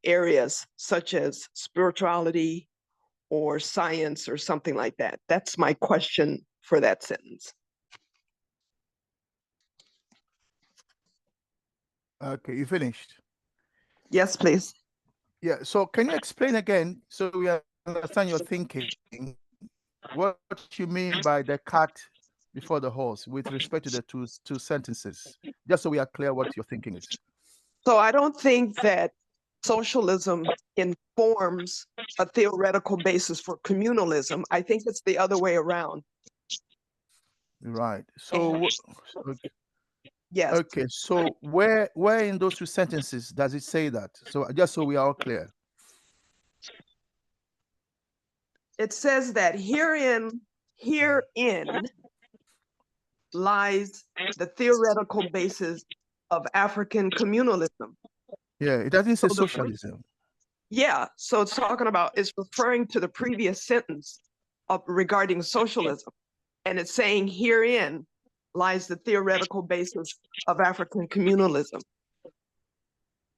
areas such as spirituality or science or something like that? That's my question for that sentence. Okay, you finished? Yes, please. Yeah, so can you explain again so we understand your thinking, what you mean by the cart before the horse with respect to the two sentences, just so we are clear what your thinking is? So I don't think that socialism informs a theoretical basis for communalism. I think it's the other way around. Right. So, okay. Yes. Okay. So where in those two sentences does it say that? So just so we are all clear. It says that herein lies the theoretical basis of African communalism. Yeah, it doesn't say So socialism. Yeah, so it's talking about, it's referring to the previous sentence regarding socialism. And it's saying herein lies the theoretical basis of African communalism.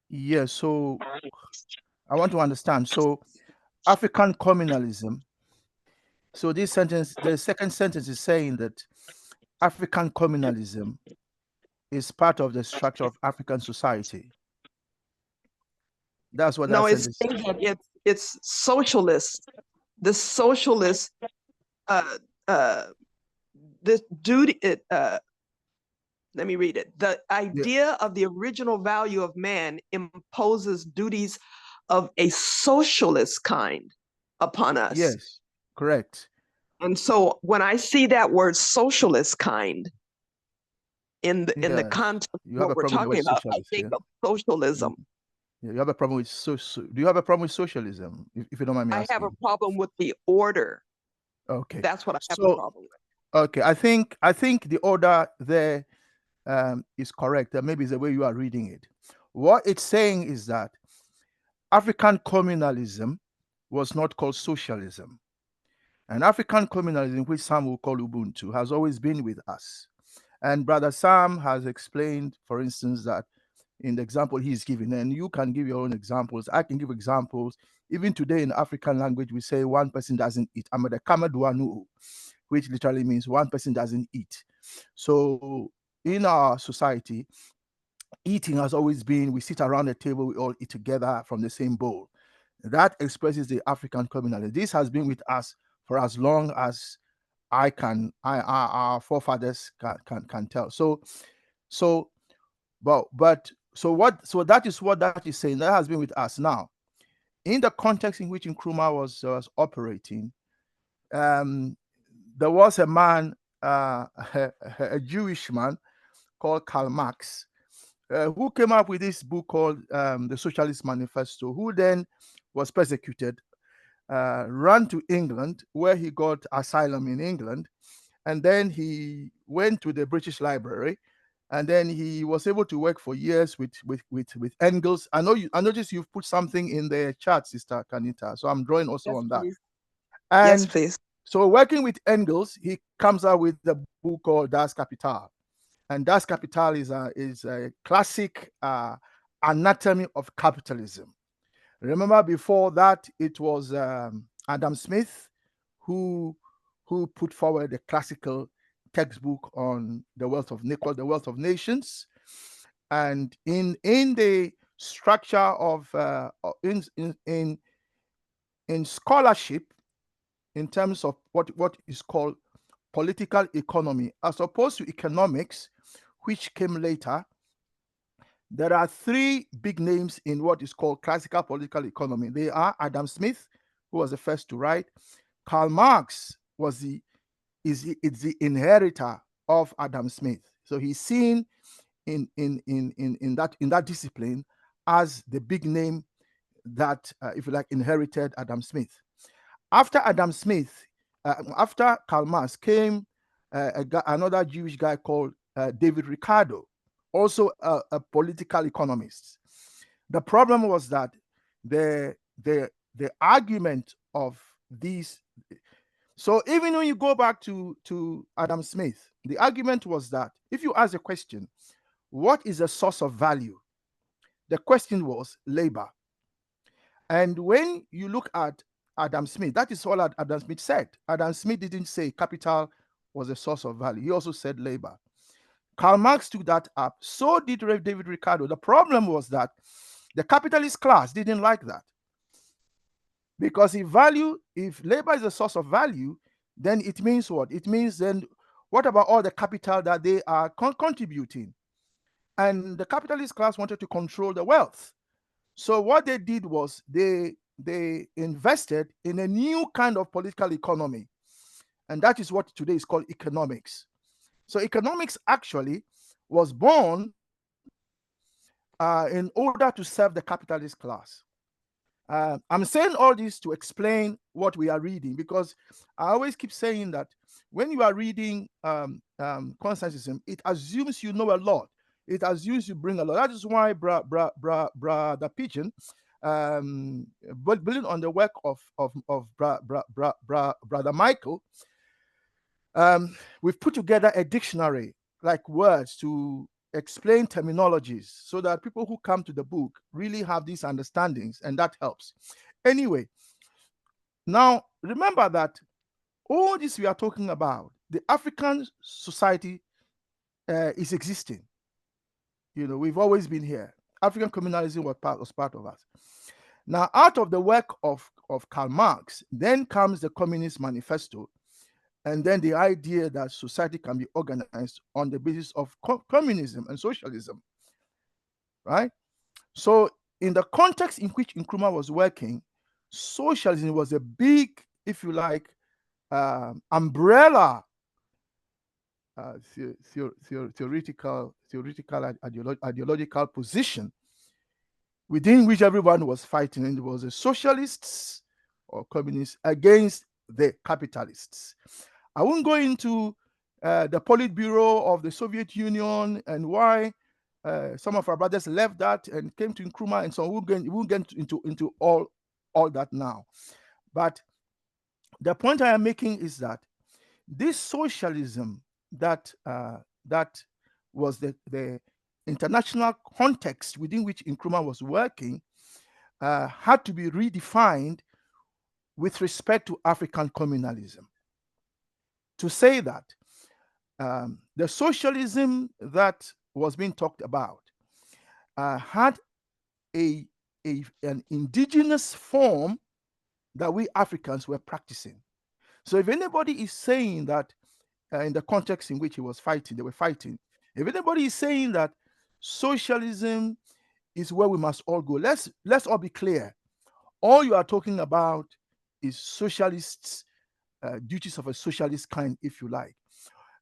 Yeah, so I want to understand. So African communalism. So this sentence, the second sentence is saying that African communalism is part of the structure of African society. That's what No, that it's sentence. saying that it's socialist. The socialist, this duty. Let me read it. The idea of the original value of man imposes duties of a socialist kind upon us. Yes, correct. And so when I see that word socialist kind in the context of what we're talking about, I think of socialism. Yeah, you have a problem with do you have a problem with socialism? If you don't mind me asking. I have a problem with the order. Okay. That's what I have a problem with. Okay, I think the order there is correct. Maybe it's the way you are reading it. What it's saying is that African communalism was not called socialism. And African communalism, which some will call Ubuntu, has always been with us. And Brother Sam has explained, for instance, that in the example he's giving, and you can give your own examples. I can give examples. Even today in African language, we say one person doesn't eat. Amade kamadwanu, which literally means one person doesn't eat. So in our society, eating has always been, we sit around the table, we all eat together from the same bowl. That expresses the African communalism. This has been with us for as long as our forefathers can tell. So that is what that is saying. That has been with us. Now, in the context in which Nkrumah was operating, there was a man, a Jewish man called Karl Marx, who came up with this book called The Socialist Manifesto, who then was persecuted, ran to England, where he got asylum in England, and then he went to the British Library, and then he was able to work for years with Engels. I noticed you've put something in the chat, Sister Kanita, so I'm drawing also on that. Yes, please. So working with Engels, he comes out with the book called Das Kapital. And Das Kapital is a classic anatomy of capitalism. Remember, before that, it was Adam Smith who put forward the classical textbook on the wealth of nations. And in the structure of in scholarship, in terms of what is called political economy, as opposed to economics, which came later, there are three big names in what is called classical political economy. They are Adam Smith, who was the first to write. Karl Marx is the inheritor of Adam Smith. So he's seen in that discipline as the big name that, if you like, inherited Adam Smith. After Adam Smith, after Karl Marx came another Jewish guy called David Ricardo, also a political economist. The problem was that the argument of these. So even when you go back to Adam Smith, the argument was that if you ask a question, what is the source of value? The question was labor. And when you look at Adam Smith, that is all Adam Smith said. Adam Smith didn't say capital was a source of value. He also said labor. Karl Marx took that up. So did David Ricardo. The problem was that the capitalist class didn't like that. Because if labor is a source of value, then it means what? It means then what about all the capital that they are contributing? and the capitalist class wanted to control the wealth. So what they did was they invested in a new kind of political economy, and that is what today is called economics. So economics actually was born in order to serve the capitalist class. I'm saying all this to explain what we are reading, because I always keep saying that when you are reading Constantism, it assumes you know a lot. It assumes you bring a lot. That is why the Pigeon, but building on the work of Brother Michael, we've put together a dictionary, like words to explain terminologies, so that people who come to the book really have these understandings, and that helps. Anyway, now remember that all this we are talking about, the African society is existing. We've always been here. African communalism was part of us. Now, out of the work of Karl Marx, then comes the Communist Manifesto, and then the idea that society can be organized on the basis of communism and socialism, right? So in the context in which Nkrumah was working, socialism was a big, if you like, umbrella theoretical ideological position within which everyone was fighting, and it was the socialists or communists against the capitalists. I won't go into the Politburo of the Soviet Union and why some of our brothers left that and came to Nkrumah, and so we won't get into all that now. But the point I am making is that this socialism that was the international context within which Nkrumah was working had to be redefined with respect to African communalism. To say that the socialism that was being talked about had an indigenous form that we Africans were practicing. So if anybody is saying that in the context in which they were fighting, if anybody is saying that socialism is where we must all go, let's all be clear. All you are talking about is socialists, duties of a socialist kind, if you like,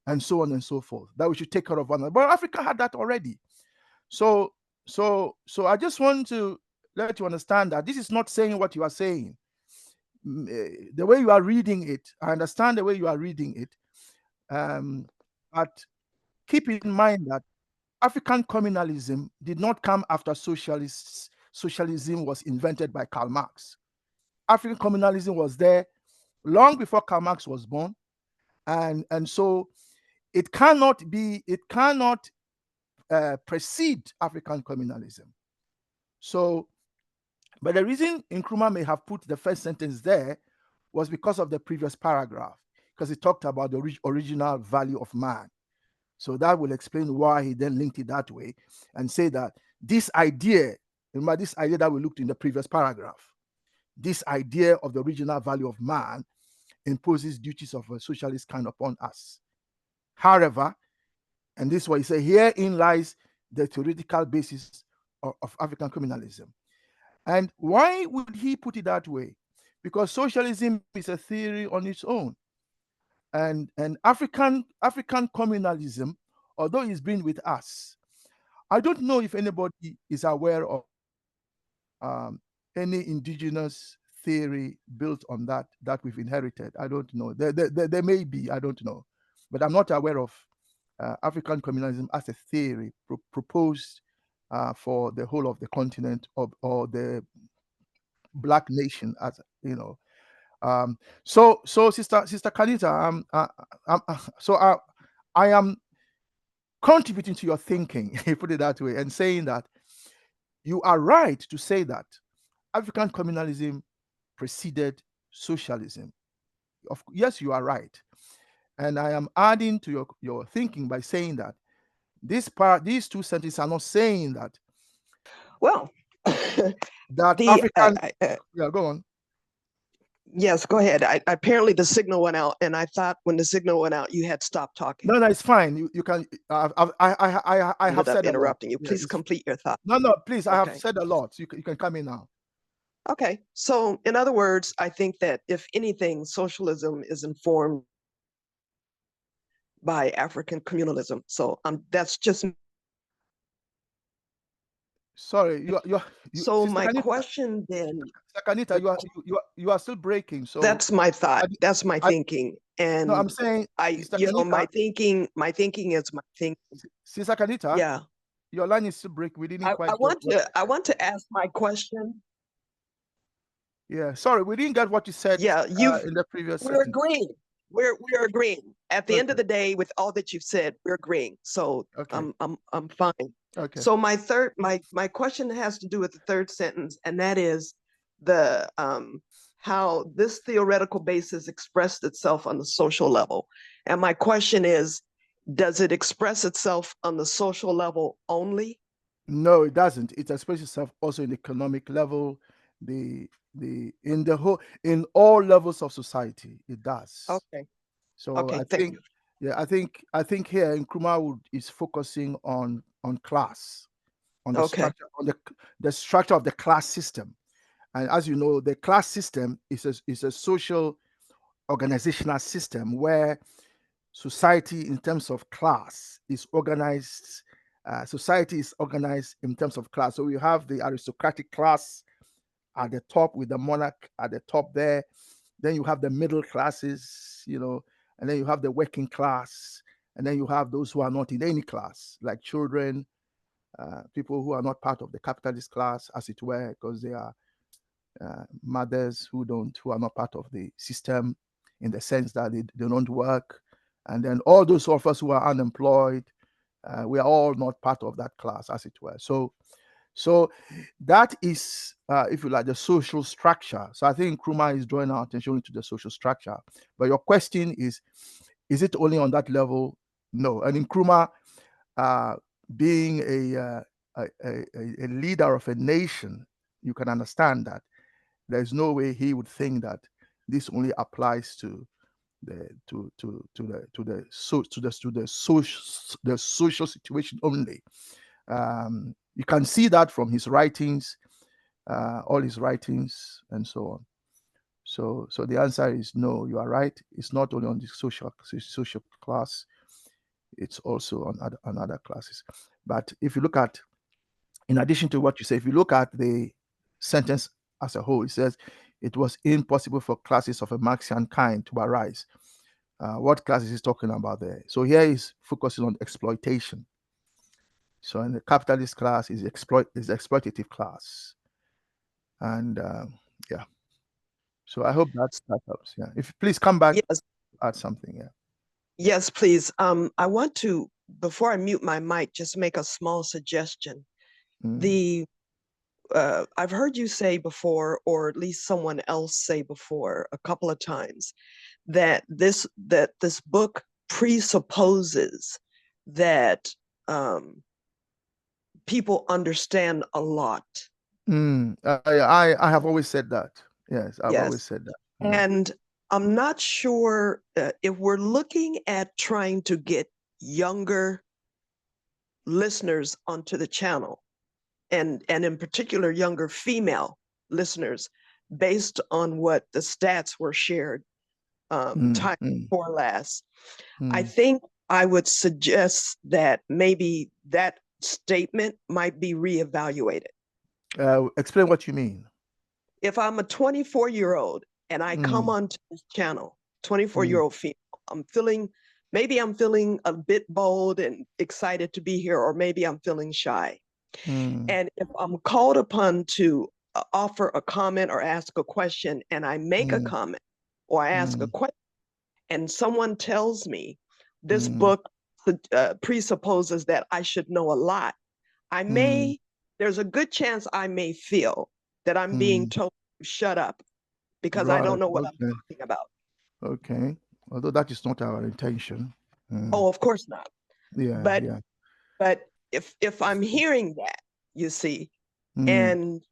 and so on and so forth, that we should take care of one another. But Africa had that already. So I just want to let you understand that this is not saying what you are saying. The way you are reading it, I understand the way you are reading it, but keep in mind that African communalism did not come after socialists. Socialism was invented by Karl Marx. African communalism was there long before Karl Marx was born, and so it cannot precede African communalism. So, but the reason Nkrumah may have put the first sentence there was because of the previous paragraph, because he talked about the original value of man. So that will explain why he then linked it that way and say that this idea, remember this idea that we looked in the previous paragraph, this idea of the original value of man imposes duties of a socialist kind upon us. However, and this is what he said, herein lies the theoretical basis of African communalism. And why would he put it that way? Because socialism is a theory on its own. And African communalism, although it's been with us, I don't know if anybody is aware of any indigenous theory built on that we've inherited. I don't know. There may be, I don't know. But I'm not aware of African communalism as a theory proposed for the whole of the continent or the Black nation, as you know. So Sister Kanita, I am contributing to your thinking, put it that way, and saying that you are right to say that African communalism preceded socialism. Yes, you are right. And I am adding to your thinking by saying that these two sentences are not saying that. Well, that African. Yeah, go on. Yes, go ahead. Apparently the signal went out, and I thought when the signal went out, you had stopped talking. No, it's fine. You can. I have Ended up said a lot. interrupting you. Yeah, Please it's- complete your thought. No, please. I have Okay. said a lot. You can come in now. Okay. So, in other words, I think that if anything, socialism is informed by African communalism. So, that's just. Sorry, So Sister my Kanita, question then, Sister Kanita, you are still breaking. So that's my thought. That's my thinking. And no, I'm saying, Sister Kanita, my thinking is my thinking. Sister Kanita, Yeah. your line is still breaking. We didn't quite get I want to ask my question. Yeah, sorry, we didn't get what you said Yeah, in the previous we're sentence. agreeing. We're agreeing. At the end of Okay. the day, with all that you've said, we're agreeing. So Okay. I'm fine. Okay. So my question has to do with the third sentence, and that is the how this theoretical basis expressed itself on the social level. And my question is, does it express itself on the social level only? No, it doesn't. It expresses itself also in the economic level, in all levels of society. It does. Okay. So Okay, I thank think, you. yeah, I think here Nkrumah is focusing on class, on the Okay. structure, on the structure of the class system. And as you know, the class system is a social organizational system where society in terms of class is organized. Society is organized in terms of class. So we have the aristocratic class at the top with the monarch at the top there. Then you have the middle classes, and then you have the working class, and then you have those who are not in any class, like children, people who are not part of the capitalist class, as it were, because they are mothers who are not part of the system in the sense that they don't work. And then all those of us who are unemployed, we are all not part of that class, as it were. So that is, if you like, the social structure. So I think Nkrumah is drawing our attention to the social structure. But your question is it only on that level? No. And Nkrumah, being a leader of a nation, you can understand that there's no way he would think that this only applies to the social situation only. You can see that from his writings, all his writings, and so on. So the answer is no. You are right. It's not only on the social class; it's also on other classes. But if you look at, in addition to what you say, if you look at the sentence as a whole, it says it was impossible for classes of a Marxian kind to arise. What class is he talking about there? So here he's focusing on exploitation. So in the capitalist class is exploitative class, and yeah. So I hope that helps. Yeah. If please come back, Yes. add something. Yeah. Yes, please. I want to, before I mute my mic, just make a small suggestion. I've heard you say before, or at least someone else say before a couple of times, that this book presupposes that people understand a lot. I have always said that. Yes, I've always said that. And I'm not sure if we're looking at trying to get younger listeners onto the channel, and in particular younger female listeners, based on what the stats were shared time before last. I think I would suggest that maybe that statement might be reevaluated. Explain what you mean. If I'm a 24-year-old and I come onto this channel, 24-year-old female, maybe I'm feeling a bit bold and excited to be here, or maybe I'm feeling shy. And if I'm called upon to offer a comment or ask a question, and I make a comment or I ask a question, and someone tells me this book presupposes that I should know a lot, there's a good chance I may feel that I'm being told to shut up because I don't know what I'm talking about. Okay. Although that is not our intention. Oh, of course not. Yeah. But if I'm hearing that, you see, and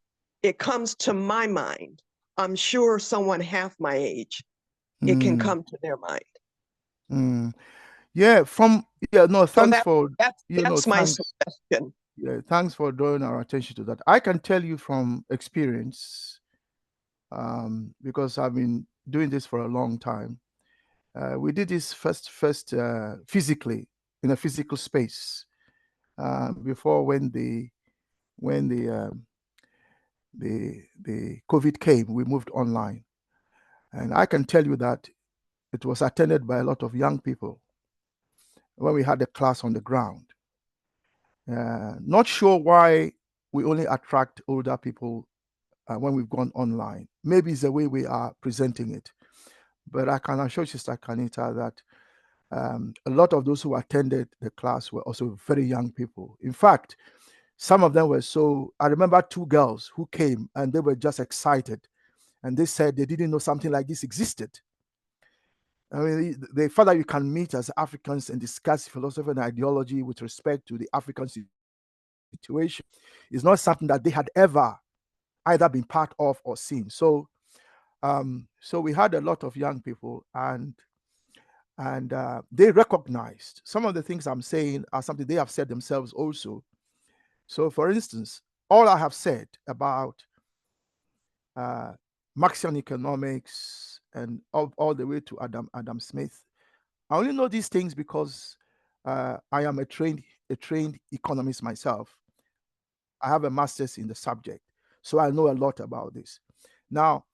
it comes to my mind, I'm sure someone half my age, it can come to their mind. Yeah, no, So thanks for that's my thanks. suggestion. Yeah, thanks for drawing our attention to that. I can tell you from experience, because I've been doing this for a long time. We did this first physically in a physical space before when the COVID came. We moved online, and I can tell you that it was attended by a lot of young people when we had the class on the ground. Not sure why we only attract older people when we've gone online. Maybe it's the way we are presenting it. But I can assure Sister Kanita that a lot of those who attended the class were also very young people. In fact, some of them were I remember 2 girls who came and they were just excited. And they said they didn't know something like this existed. I mean, the fact that you can meet as Africans and discuss philosophy and ideology with respect to the African situation is not something that they had ever either been part of or seen. So we had a lot of young people, and they recognized some of the things I'm saying are something they have said themselves also. So, for instance, all I have said about Marxian economics and all the way to Adam Smith, I only know these things because I am a trained economist myself. I have a master's in the subject, so I know a lot about this. Now,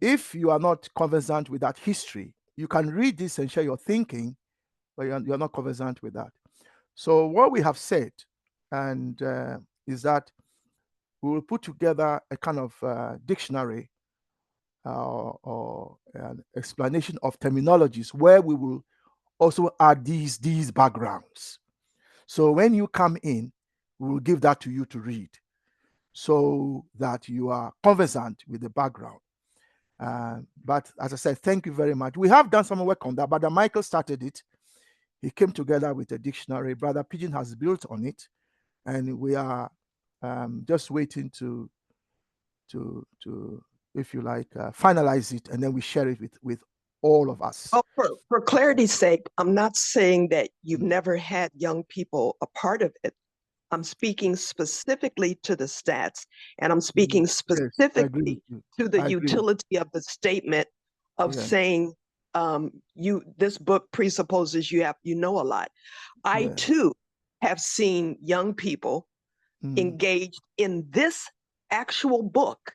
if you are not conversant with that history, you can read this and share your thinking, but you're not conversant with that. So what we have said, and is that we will put together a kind of dictionary or an explanation of terminologies where we will also add these backgrounds. So when you come in, we will give that to you to read so that you are conversant with the background. But as I said, thank you very much. We have done some work on that. Brother Michael started it. He came together with a dictionary. Brother Pigeon has built on it, and we are just waiting to, if you like, finalize it, and then we share it with all of us. Oh, for clarity's sake, I'm not saying that you've never had young people a part of it. I'm speaking specifically to the stats, and I'm speaking specifically to the utility of the statement of saying this book presupposes you know a lot. I too have seen young people engaged in this actual book,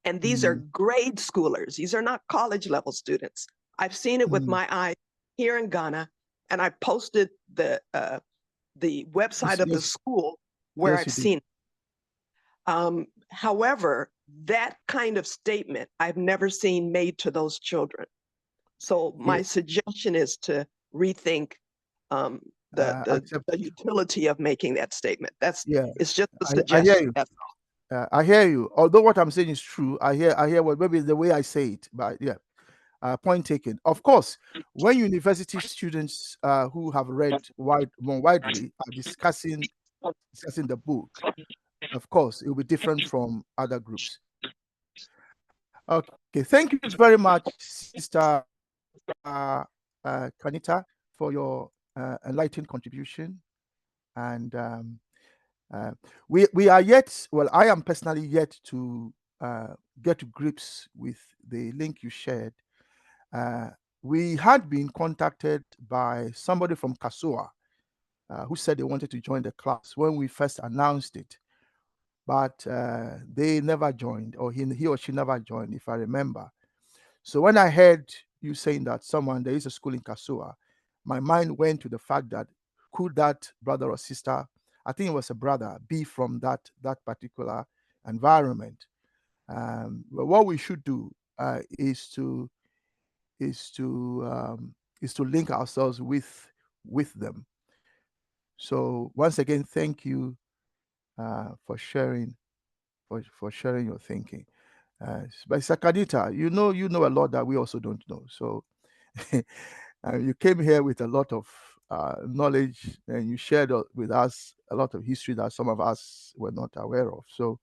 and these are grade schoolers. These are not college level students. I've seen it with my eyes here in Ghana, and I posted the website of the school where I've seen it. However, that kind of statement I've never seen made to those children. So my suggestion is to rethink the utility of making that statement. It's just a suggestion. I hear you. Although what I'm saying is true, I hear what maybe the way I say it, but yeah. Point taken. Of course, when university students who have read more widely are discussing the book, of course, it will be different from other groups. Okay, thank you very much, Sister Kanita, for your enlightened contribution. And we are yet, well, I am personally yet to get to grips with the link you shared. We had been contacted by somebody from Kasua who said they wanted to join the class when we first announced it, but they never joined, or he or she never joined, if I remember. So when I heard you saying that there is a school in Kasua, my mind went to the fact that could that brother or sister, I think it was a brother, be from that particular environment. But what we should do is to link ourselves with them. So once again, thank you for sharing your thinking. But Sakadita, you know a lot that we also don't know. So you came here with a lot of knowledge, and you shared with us a lot of history that some of us were not aware of. So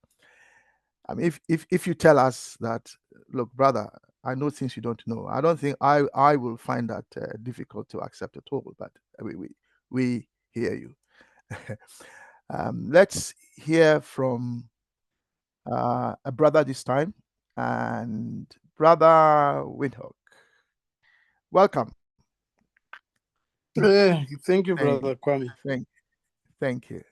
I mean, if you tell us that, look, brother, I know things you don't know, I don't think I will find that difficult to accept at all. But we hear you. Let's hear from a brother this time, and Brother Windhoek. Welcome. Thank you, Thank, Brother Kwame. thank you.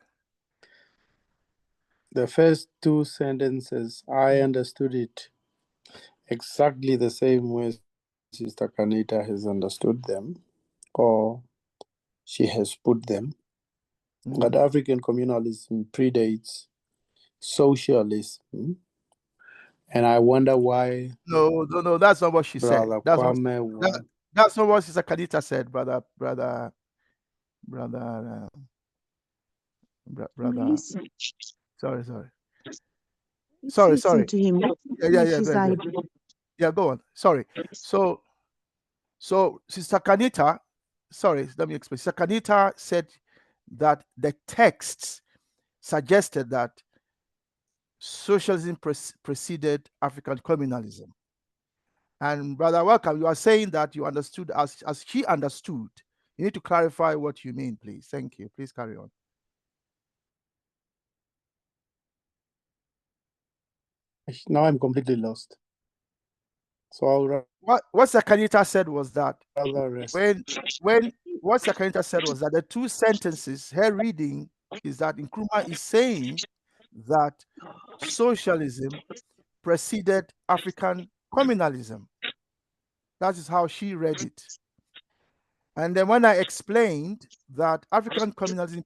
The first two sentences, I understood it exactly the same way Sister Kanita has understood them, or she has put them. That African communalism predates socialism, and I wonder why. No, that's not what she said. Brother That's Kwame not, that's not what Sister Kanita said, brother. Listen. Sorry. Let's Sorry. listen to him. Yeah, go on. Sorry. So Sister Kanita, sorry, let me explain. Sister Kanita said that the texts suggested that socialism preceded African communalism. And Brother Welcome, you are saying that you understood as she understood. You need to clarify what you mean, please. Thank you. Please carry on. Now I'm completely lost. So I'll What Sakanita said was that rather rest. when what Sakanita said was that the two sentences her reading is that Nkrumah is saying that socialism preceded African communalism. That is how she read it. And then when I explained that African communalism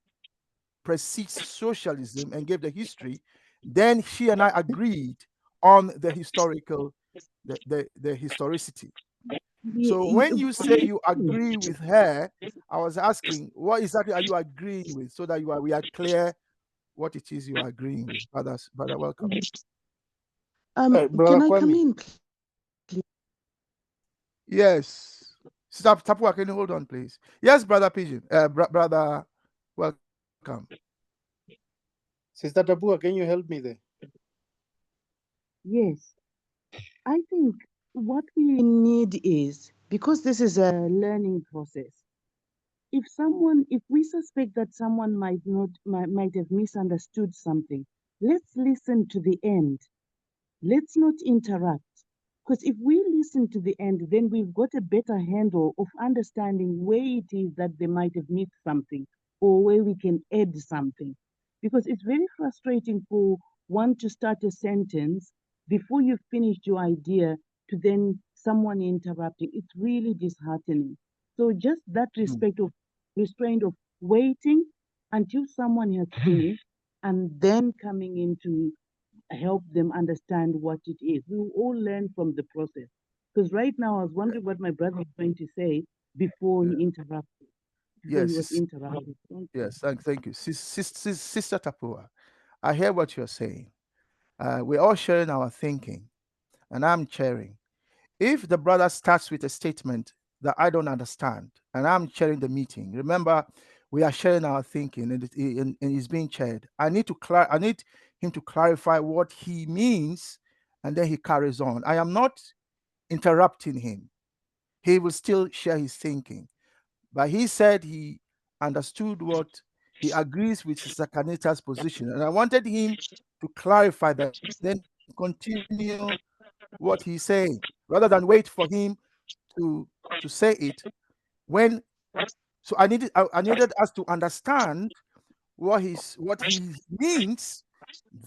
precedes socialism and gave the history, then she and I agreed on the historical, the historicity. So when you say you agree with her, I was asking, what exactly are you agreeing with, so that we are clear what it is you are agreeing with. Brother, welcome. Brother Can I come Kwame. in, please? Yes. Sister Tapua, can you hold on, please? Yes, Brother Pigeon. Brother, welcome. Sister Tapua, can you help me there? Yes. I think what we need is, because this is a learning process, if we suspect that someone might have misunderstood something, let's listen to the end. Let's not interrupt. Because if we listen to the end, then we've got a better handle of understanding where it is that they might have missed something or where we can add something. Because it's very frustrating for one to start a sentence before you've finished your idea to then someone interrupting. It's really disheartening. So just that restraint of waiting until someone has finished and then coming in to help them understand what it is. We will all learn from the process. Because right now I was wondering what my brother was going to say before he interrupted. Before he was interrupted. Yes, thank you. Sister Tapua, I hear what you're saying. We're all sharing our thinking, and I'm sharing. If the brother starts with a statement that I don't understand, and I'm chairing the meeting, remember, we are sharing our thinking, and it's being chaired. I need him to clarify what he means, and then he carries on. I am not interrupting him. He will still share his thinking. But he said he understood what he agrees with Sister Kanita's position. And I wanted him to clarify that, then continue what he's saying, rather than wait for him to say it. So I needed us to understand what he means,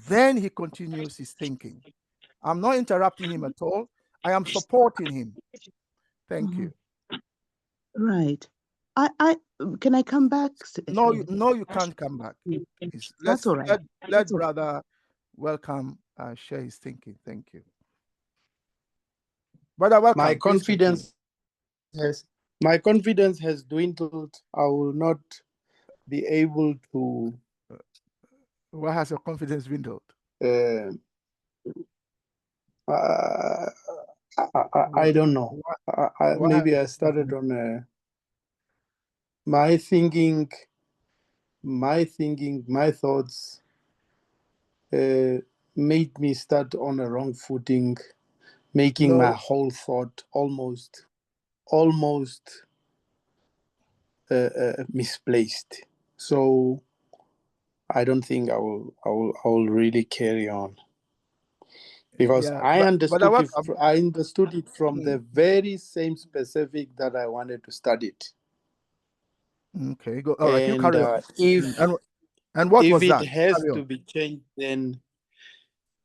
then he continues his thinking. I'm not interrupting him at all. I am supporting him. Thank you. Right. I can I come back? No, you can't come back. That's all right. Let brother welcome share his thinking. Thank you. Brother, welcome. My confidence has dwindled. I will not be able to. Why has your confidence dwindled? I don't know. Maybe I started on my thinking, my thoughts made me start on a wrong footing, making my whole thought almost misplaced. So I don't think I will really carry on, because Yeah, I understood welcome. I understood it from the very same specific that I wanted to study it. Okay, go. All right, you And carry on. And what if was it that? has Carry to on. be changed, then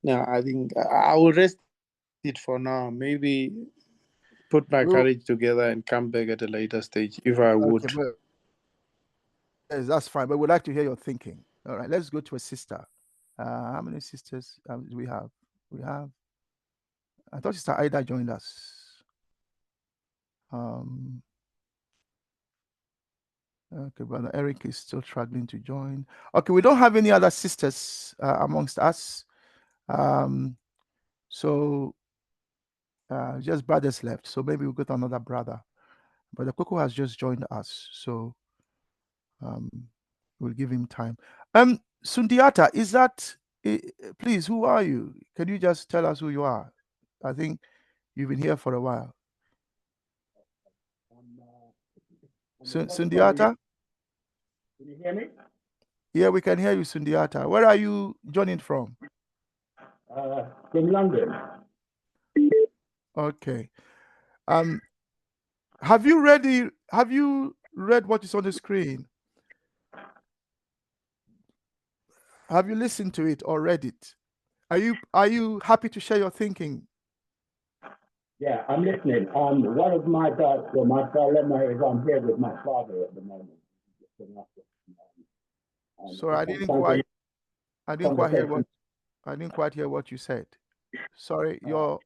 no, I think I will rest it for now. Maybe put my courage together and come back at a later stage if I would. Okay, but yes, that's fine. But we'd like to hear your thinking. All right, let's go to a sister. How many sisters do we have? We have. I thought Sister Ida joined us. Okay, Brother Eric is still struggling to join. Okay, we don't have any other sisters amongst us. So just brothers left. So maybe we'll go to another brother. Brother Coco has just joined us. So we'll give him time. Sundiata, is that, please, who are you? Can you just tell us who you are? I think you've been here for a while. Sundiata? Can you hear me? Yeah, we can hear you, Sundiata. Where are you joining from? From London. Okay. Have you read what is on the screen? Have you listened to it or read it? Are you happy to share your thinking? Yeah, I'm listening. One of my dilemma is I'm here with my father at the moment. Sorry, I didn't quite hear what you said. Sorry, your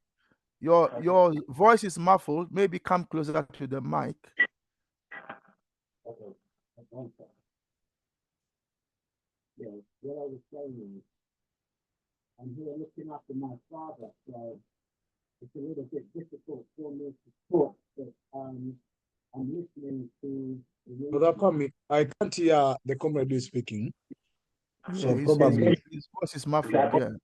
voice is muffled. Maybe come closer to the mic. Okay. Yeah, what I was saying is, I'm here looking after my father, so it's a little bit difficult for me to talk, but I'm listening to. Brother Kwame, I can't hear the comrade who is speaking. So Yeah, probably his voice is muffled. Yeah.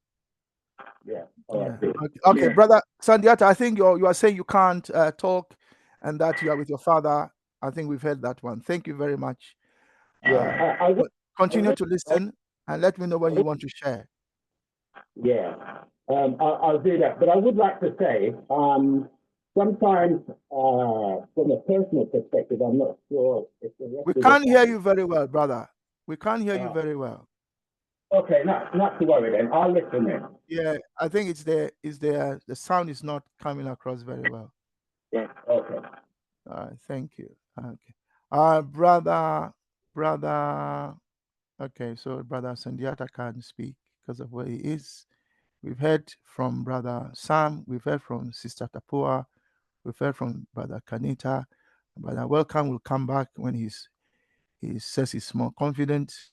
Yeah. All right. Yeah. Okay, brother Sandiata, I think you are saying you can't talk, and that you are with your father. I think we've heard that one. Thank you very much. Yeah. Continue to listen and let me know when you want to share. Yeah. I'll do that. But I would like to say, sometimes from a personal perspective, I'm not sure if the rest We of can't hear you very well, brother. We can't hear you Uh, very well. Okay, not to worry then. I'll listen in. Yeah, I think the sound is not coming across very well. Yeah. Okay. All right, thank you. Okay. Brother. Okay, so Brother Sandiata can't speak because of where he is. We've heard from Brother Sam. We've heard from Sister Tapua. We've heard from Brother Kanita. Brother Welcome will come back when he says he's more confident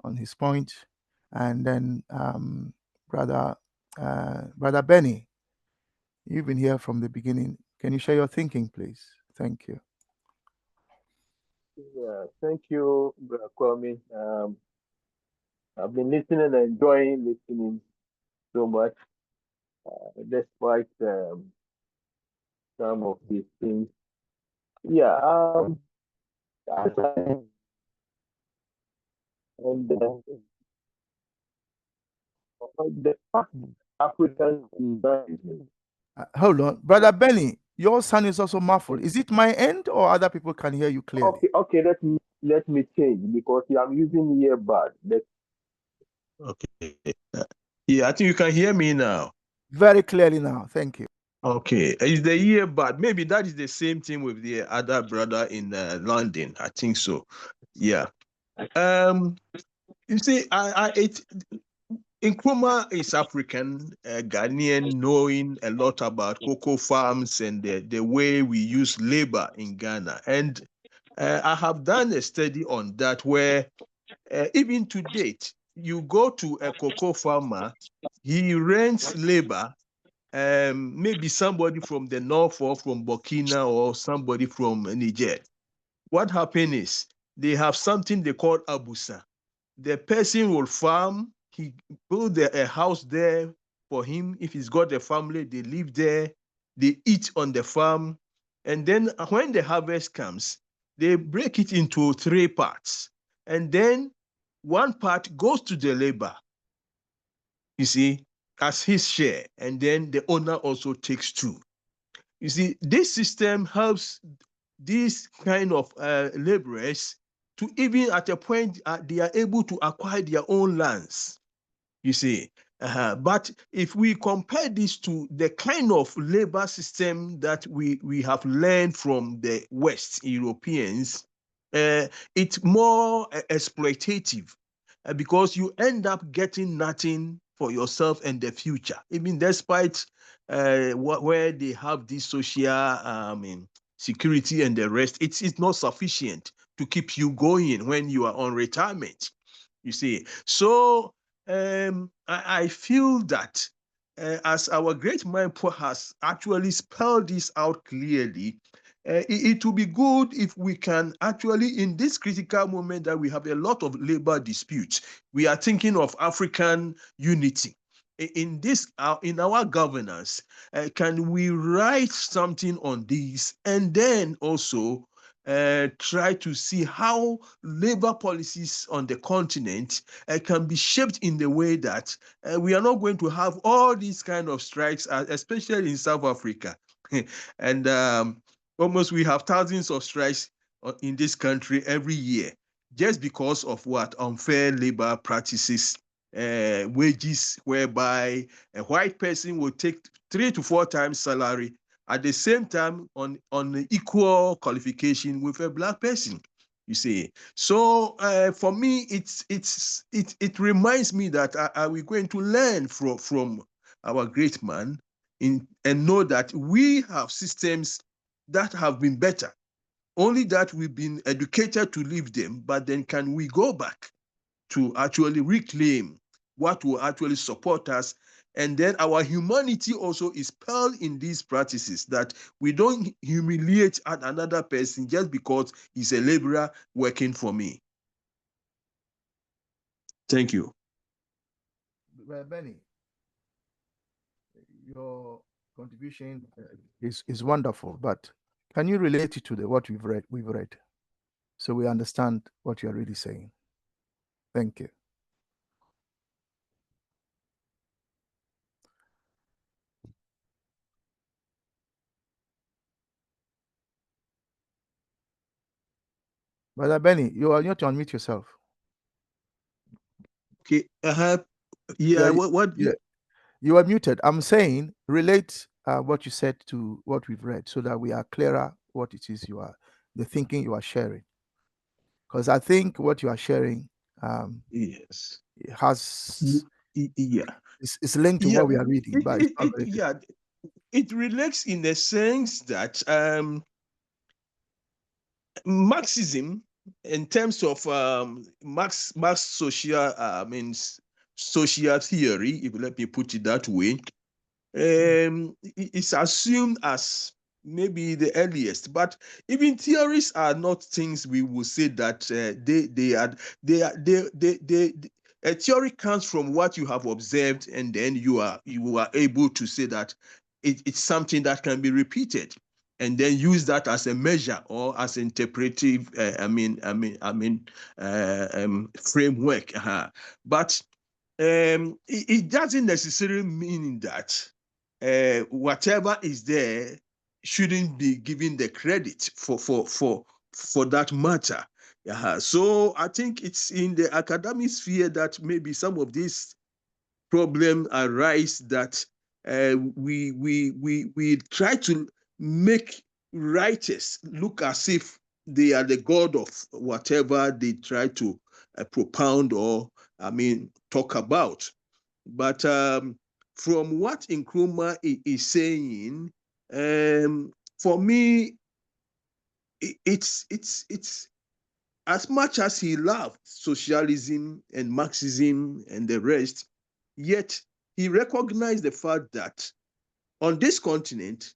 on his point. And then Brother Benny, you've been here from the beginning. Can you share your thinking, please? Thank you. Yeah, thank you, Brother Kwame. I've been listening and enjoying listening so much, despite some of these things. Yeah, and the fact African environment. Hold on. Brother Benny, your sound is also muffled. Is it my end or other people can hear you clearly? Okay, let me change because I'm using earbud. Okay. Yeah, I think you can hear me now. Very clearly now. Thank you. Okay. Is the earbud? Maybe that is the same thing with the other brother in London. I think so. Yeah. You see, Nkrumah is African, Ghanaian, knowing a lot about cocoa farms and the way we use labor in Ghana. And I have done a study on that where even to date, you go to a cocoa farmer, he rents labor, maybe somebody from the north or from Burkina or somebody from Niger. What happens is they have something they call abusa. The person will farm, he build a house there for him. If he's got a family, they live there, they eat on the farm. And then when the harvest comes, they break it into 3 parts. And then one part goes to the labor, you see, as his share. And then the owner also takes 2. You see, this system helps these kind of laborers to, even at a point, they are able to acquire their own lands, you see. But if we compare this to the kind of labor system that we have learned from the West Europeans, it's more exploitative, because you end up getting nothing for yourself and the future, even despite where they have this social security and the rest. It's not sufficient to keep you going when you are on retirement, you see. So I feel that as our great man Paul has actually spelled this out clearly, it will be good if we can actually, in this critical moment that we have a lot of labor disputes, we are thinking of African unity. In this, in our governance, can we write something on this, and then also try to see how labor policies on the continent can be shaped in the way that we are not going to have all these kind of strikes, especially in South Africa. And almost we have thousands of strikes in this country every year, just because of what? Unfair labor practices, wages, whereby a white person will take 3 to 4 times salary at the same time on equal qualification with a black person, you see. So for me, it reminds me that are we going to learn from our great man and know that we have systems that have been better, only that we've been educated to leave them, but then can we go back to actually reclaim what will actually support us? And then our humanity also is pearled in these practices, that we don't humiliate another person just because he's a laborer working for me. Thank you. Benny, your contribution is wonderful, but can you relate it to what we've read, so we understand what you're really saying? Thank you. Brother Benny, you are not to unmute yourself. Okay. Yeah. What? Yeah. You are muted. I'm saying relate what you said to what we've read, so that we are clearer what it is the thinking you are sharing. Because I think what you are sharing yes, has yeah, it's linked to what we are reading, but it's not related. yeah, it relates in the sense that Marxism, in terms of Marx social, social theory, if you let me put it that way, it's assumed as maybe the earliest, but even theories are not things we will say that a theory comes from what you have observed, and then you are able to say that it's something that can be repeated, and then use that as a measure or as interpretive framework. But it doesn't necessarily mean that whatever is there shouldn't be given the credit for that matter. So I think it's in the academic sphere that maybe some of these problems arise, that we try to make writers look as if they are the god of whatever they try to propound or talk about. But from what Nkrumah is saying, for me, it's as much as he loved socialism and Marxism and the rest, yet he recognized the fact that on this continent,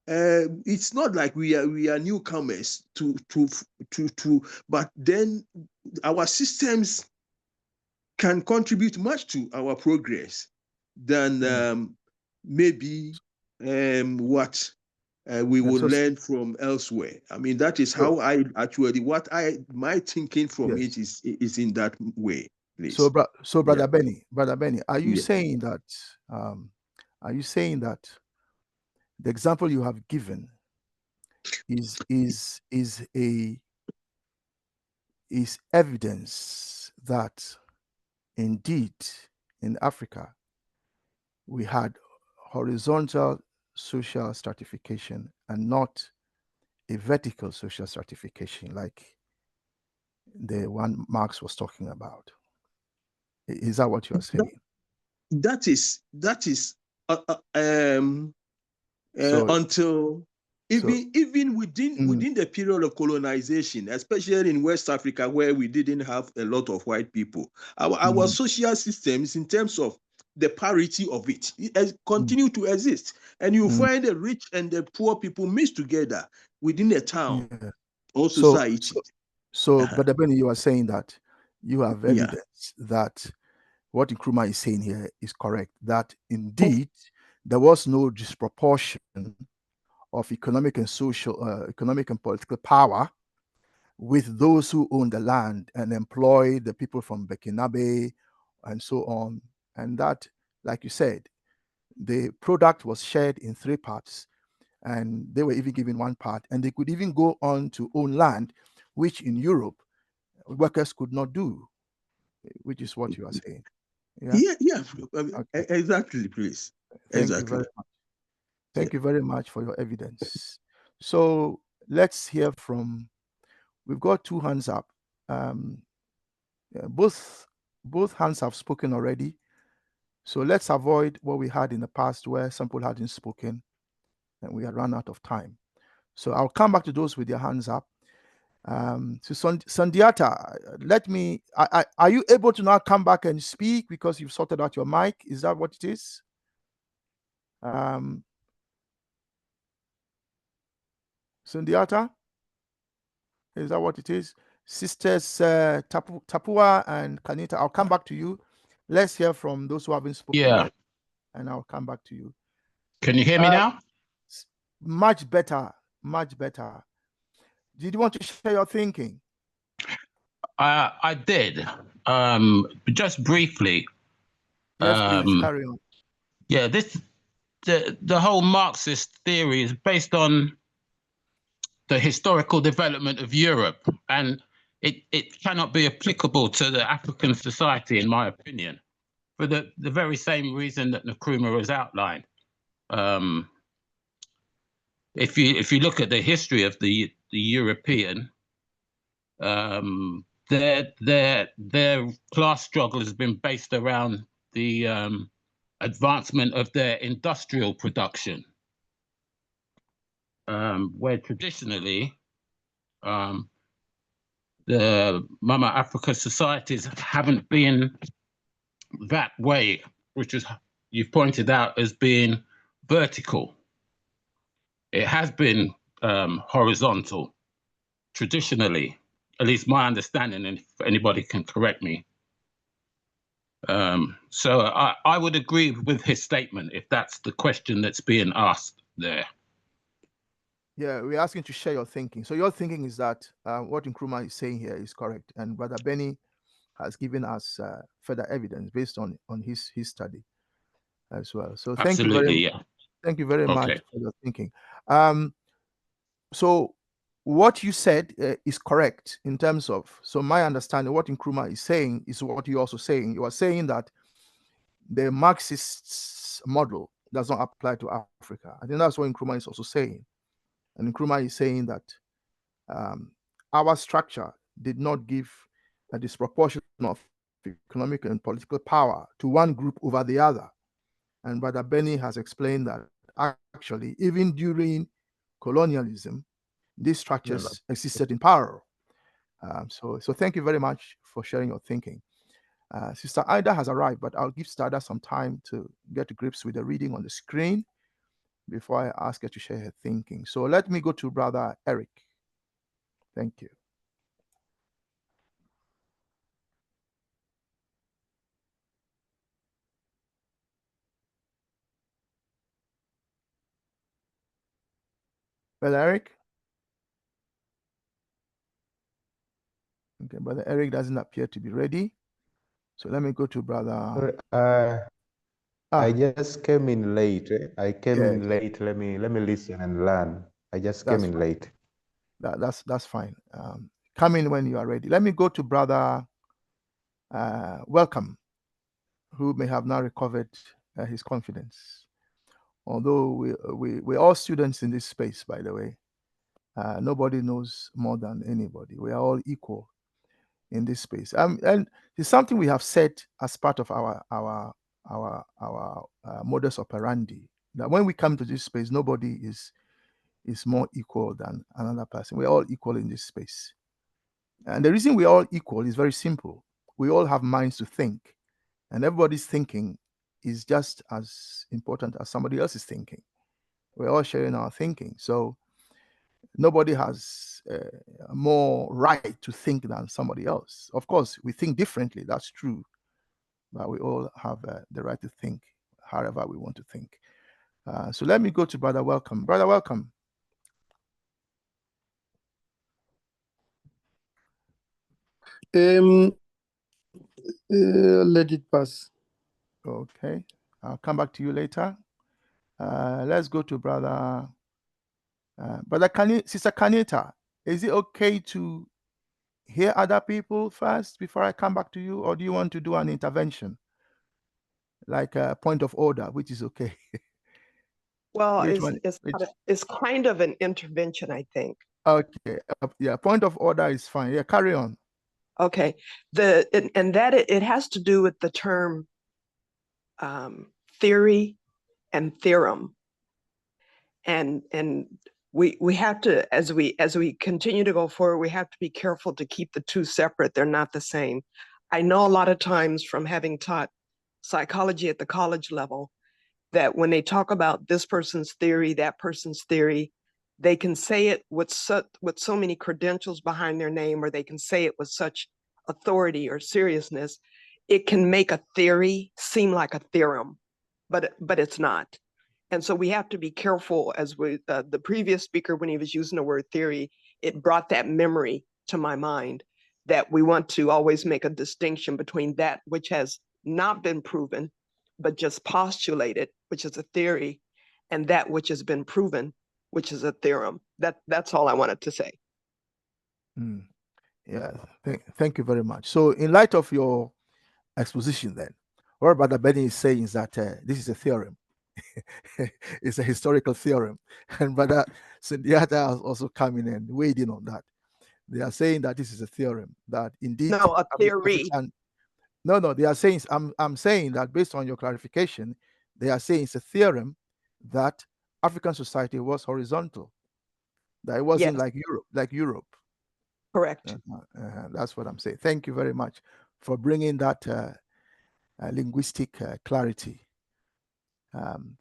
it's not like we are newcomers to, but then our systems can contribute much to our progress than maybe what we will learn from elsewhere. I mean, that is how I actually, my thinking from it is in that way, please. So Brother Benny, are you saying that, the example you have given is evidence that indeed in Africa we had horizontal social stratification and not a vertical social stratification like the one Marx was talking about? Is that what you are saying? That is until even within the period of colonization, especially in West Africa, where we didn't have a lot of white people, our social systems, in terms of the parity of it continue to exist, and you find the rich and the poor people mixed together within a town or society. Brother Benny, you are saying that you have evidence that what Nkrumah is saying here is correct, that indeed there was no disproportion of economic and political power with those who own the land and employ the people from Burkinabe and so on. And that, like you said, the product was shared in 3 parts, and they were even given 1 part, and they could even go on to own land, which in Europe workers could not do, which is what you are saying. Yeah. Exactly, please. Thank you very much. Thank you very much for your evidence. So let's hear from, we've got 2 hands up. Both hands have spoken already. So let's avoid what we had in the past where some people hadn't spoken and we had run out of time. So I'll come back to those with their hands up. So Sandiata, are you able to now come back and speak because you've sorted out your mic? Is that what it is? Sundiata, is that what it is? Sisters Tapua and Kanita, I'll come back to you. Let's hear from those who haven't spoken yet, and I'll come back to you. Can you hear me now? Much better, much better. Did you want to share your thinking? I did, just briefly. Yes, please, carry on. Yeah, the whole Marxist theory is based on the historical development of Europe, and it cannot be applicable to the African society, in my opinion, for the very same reason that Nkrumah has outlined. If you look at the history of the European, their class struggle has been based around the advancement of their industrial production, where traditionally the Mama Africa societies haven't been that way, which is, you've pointed out, as being vertical. It has been horizontal traditionally, at least my understanding, and if anybody can correct me. So I would agree with his statement if that's the question that's being asked there. Yeah, we're asking to share your thinking. So your thinking is that what Nkrumah is saying here is correct, and Brother Benny has given us further evidence based on his study as well. So thank you very much for your thinking. So what you said is correct in terms of, so my understanding, what Nkrumah is saying is what you're also saying. You are saying that the Marxist model does not apply to Africa. I think that's what Nkrumah is also saying. And Nkrumah is saying that our structure did not give a disproportion of economic and political power to one group over the other. And Brother Benny has explained that actually, even during colonialism, these structures existed in parallel. So thank you very much for sharing your thinking. Sister Ida has arrived, but I'll give Sister Ida some time to get to grips with the reading on the screen before I ask her to share her thinking. So let me go to Brother Eric. Thank you. Brother Eric? Okay, Brother Eric doesn't appear to be ready. So let me go to Brother. I just came in late. I came Yeah, in late. Let me listen and learn. I just came in late. That's fine. Come in when you are ready. Let me go to Brother Welcome, who may have now recovered his confidence. Although we're all students in this space, by the way. Nobody knows more than anybody. We are all equal in this space. And it's something we have said as part of our modus operandi, that when we come to this space, nobody is more equal than another person. We're all equal in this space. And the reason we're all equal is very simple. We all have minds to think, and everybody's thinking is just as important as somebody else's thinking. We're all sharing our thinking. So nobody has more right to think than somebody else. Of course, we think differently. That's true. But we all have the right to think however we want to think. So let me go to Brother Welcome. Brother Welcome. Let it pass. Okay. I'll come back to you later. Let's go to Brother Sister Kanita. Is it okay to hear other people first before I come back to you, or do you want to do an intervention, like a point of order, which is okay? Well, it's kind of an intervention, I think. Okay. Yeah, point of order is fine. Yeah, carry on. Okay. It has to do with the term theory and theorem. And we have to, as we continue to go forward, we have to be careful to keep the two separate. They're not the same. I know a lot of times from having taught psychology at the college level that when they talk about this person's theory, that person's theory, they can say it with so many credentials behind their name, or they can say it with such authority or seriousness, it can make a theory seem like a theorem, but it's not. And so we have to be careful, as the previous speaker, when he was using the word theory, it brought that memory to my mind, that we want to always make a distinction between that which has not been proven, but just postulated, which is a theory, and that which has been proven, which is a theorem. That's all I wanted to say. Yeah, thank you very much. So in light of your exposition then, what Brother Benny is saying is that this is a theorem. It's a historical theorem. And Brother Sundiata has also come in and weighed in on that. They are saying that this is a theorem, that indeed No, a theory. No, they are saying, I'm saying that based on your clarification, they are saying it's a theorem that African society was horizontal, that it wasn't like Europe. Correct. That's what I'm saying. Thank you very much for bringing that linguistic clarity.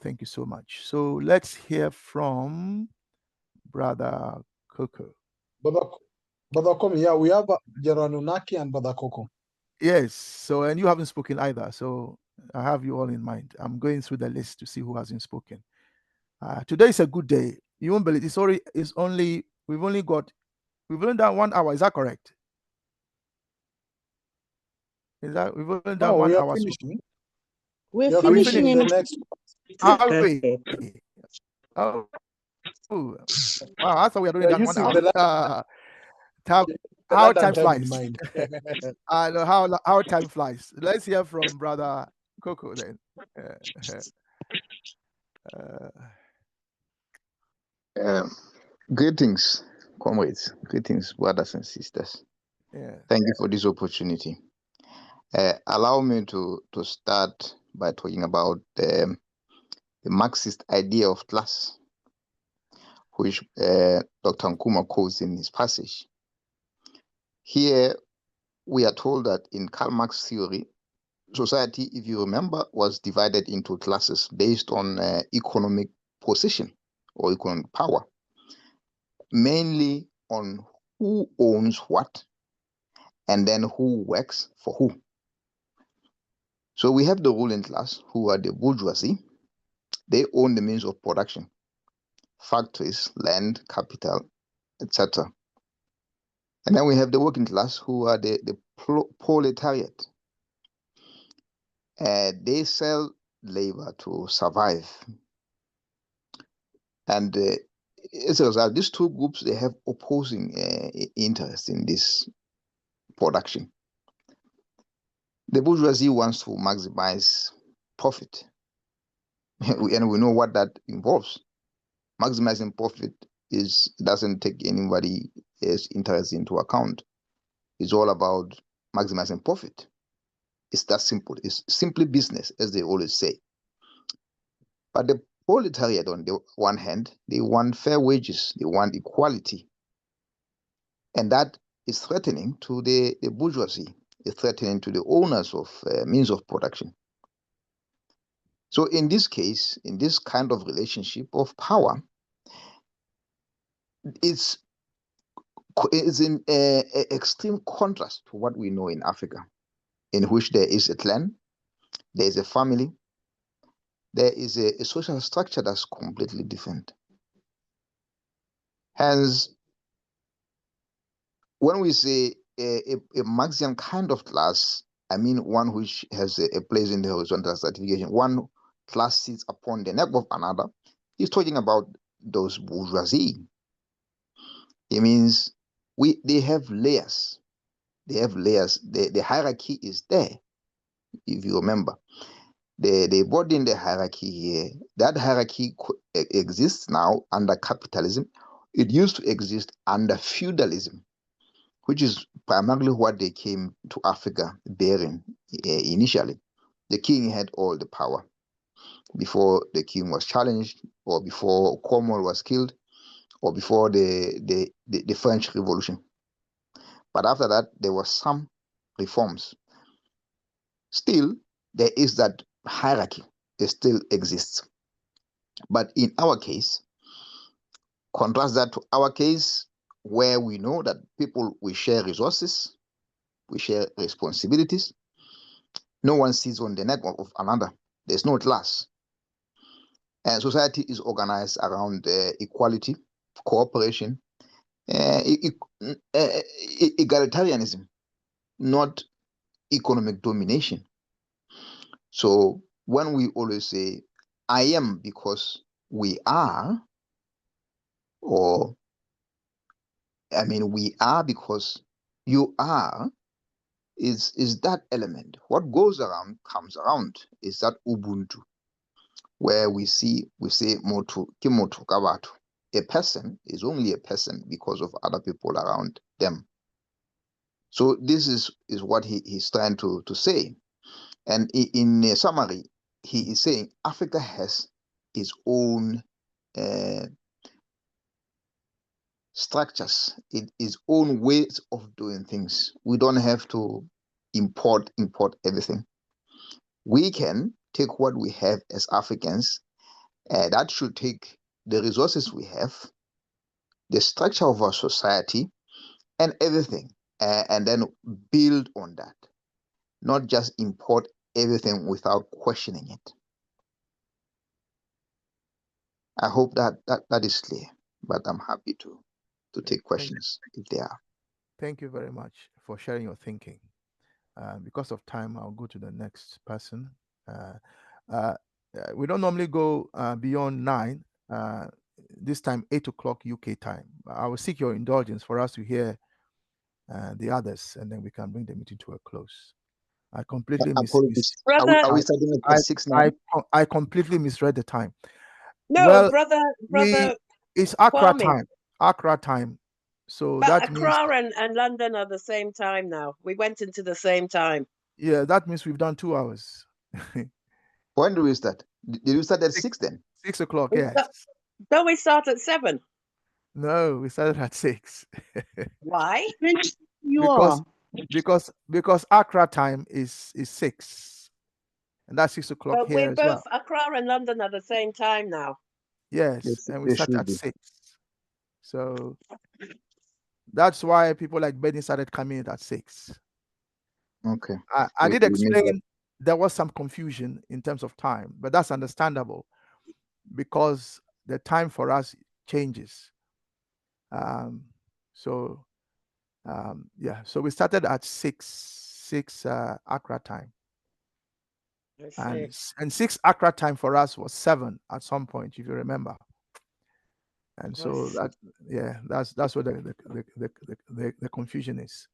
Thank you so much. So let's hear from Brother Coco. Brother Komi, yeah, we have Geranunaki and Brother Coco. Yes. So, and you haven't spoken either. So I have you all in mind. I'm going through the list to see who hasn't spoken. Today is a good day. You won't believe we've only done 1 hour. Is that correct? We've only done 1 hour. Finishing. We're finishing in the next. Are we? Oh, wow! I thought we were doing that 1 hour. How time flies. I know how time flies. Let's hear from Brother Coco then. Greetings, comrades. Greetings, brothers and sisters. Thank you for this opportunity. Allow me to start by talking about the Marxist idea of class, which Dr. Nkrumah quotes in his passage. Here, we are told that in Karl Marx theory, society, if you remember, was divided into classes based on economic position or economic power, mainly on who owns what and then who works for who. So we have the ruling class, who are the bourgeoisie. They own the means of production. factories, land, capital, etc. And then we have the working class, who are the proletariat. They sell labor to survive. And as a result, these two groups, they have opposing interests in this production. The bourgeoisie wants to maximize profit. And we know what that involves. Maximizing profit doesn't take anybody's interest into account. It's all about maximizing profit. It's that simple. It's simply business, as they always say. But the proletariat, on the one hand, they want fair wages, they want equality. And that is threatening to the bourgeoisie. It's threatening to the owners of means of production. So in this case, in this kind of relationship of power, it's in extreme contrast to what we know in Africa, in which there is a clan, there is a family, there is a social structure that's completely different. Hence, when we say a Marxian kind of class, I mean one which has a place in the horizontal stratification. One class sits upon the neck of another. He's talking about those bourgeoisie. It means they have layers. They have layers. The hierarchy is there, if you remember. They brought in the hierarchy here. That hierarchy exists now under capitalism. It used to exist under feudalism, which is primarily what they came to Africa bearing initially. The king had all the power before the king was challenged, or before Cromwell was killed, or before the French Revolution. But after that, there were some reforms. Still, there is that hierarchy. It still exists. But in our case, contrast that to our case, where we know that we share resources, we share responsibilities. No one sits on the neck of another. There's no class. And society is organized around equality, cooperation, egalitarianism, not economic domination. So when we always say, I am because we are, or I mean, we are because you are, is that element. What goes around comes around. Is that Ubuntu, where we say motu kimotu kabatu. A person is only a person because of other people around them. So this is what he's trying to say. And in a summary, he is saying Africa has its own structures, its own ways of doing things. We don't have to import everything. We can take what we have as Africans, that should take the resources we have, the structure of our society, and everything, and then build on that, not just import everything without questioning it. I hope that is clear, but I'm happy to take questions if there are. Thank you very much for sharing your thinking. Because of time, I'll go to the next person. We don't normally go beyond 9, this time 8 o'clock UK time. I will seek your indulgence for us to hear the others, and then we can bring the meeting to a close. I completely Are we starting at 6 now? I completely misread the time. No, well, brother, it's Accra Kwame. time. Accra time. So But that means Accra and London are the same time now. We went into the same time. yeah, that means we've done 2 hours. When do we start? Did you start at 6 then? 6 o'clock, yes. Don't we start at 7? No, we started at 6. Why? Because Accra time is 6, and that's 6 o'clock But here we're as both well. Accra and London are the same time now. Yes, and we start at 6. So that's why people like Benny started coming in at 6. Okay. I did explain there was some confusion in terms of time, but that's understandable because the time for us changes. So so we started at 6 Accra time. And 6 Accra time for us was 7 at some point, if you remember. And so that's what the confusion is.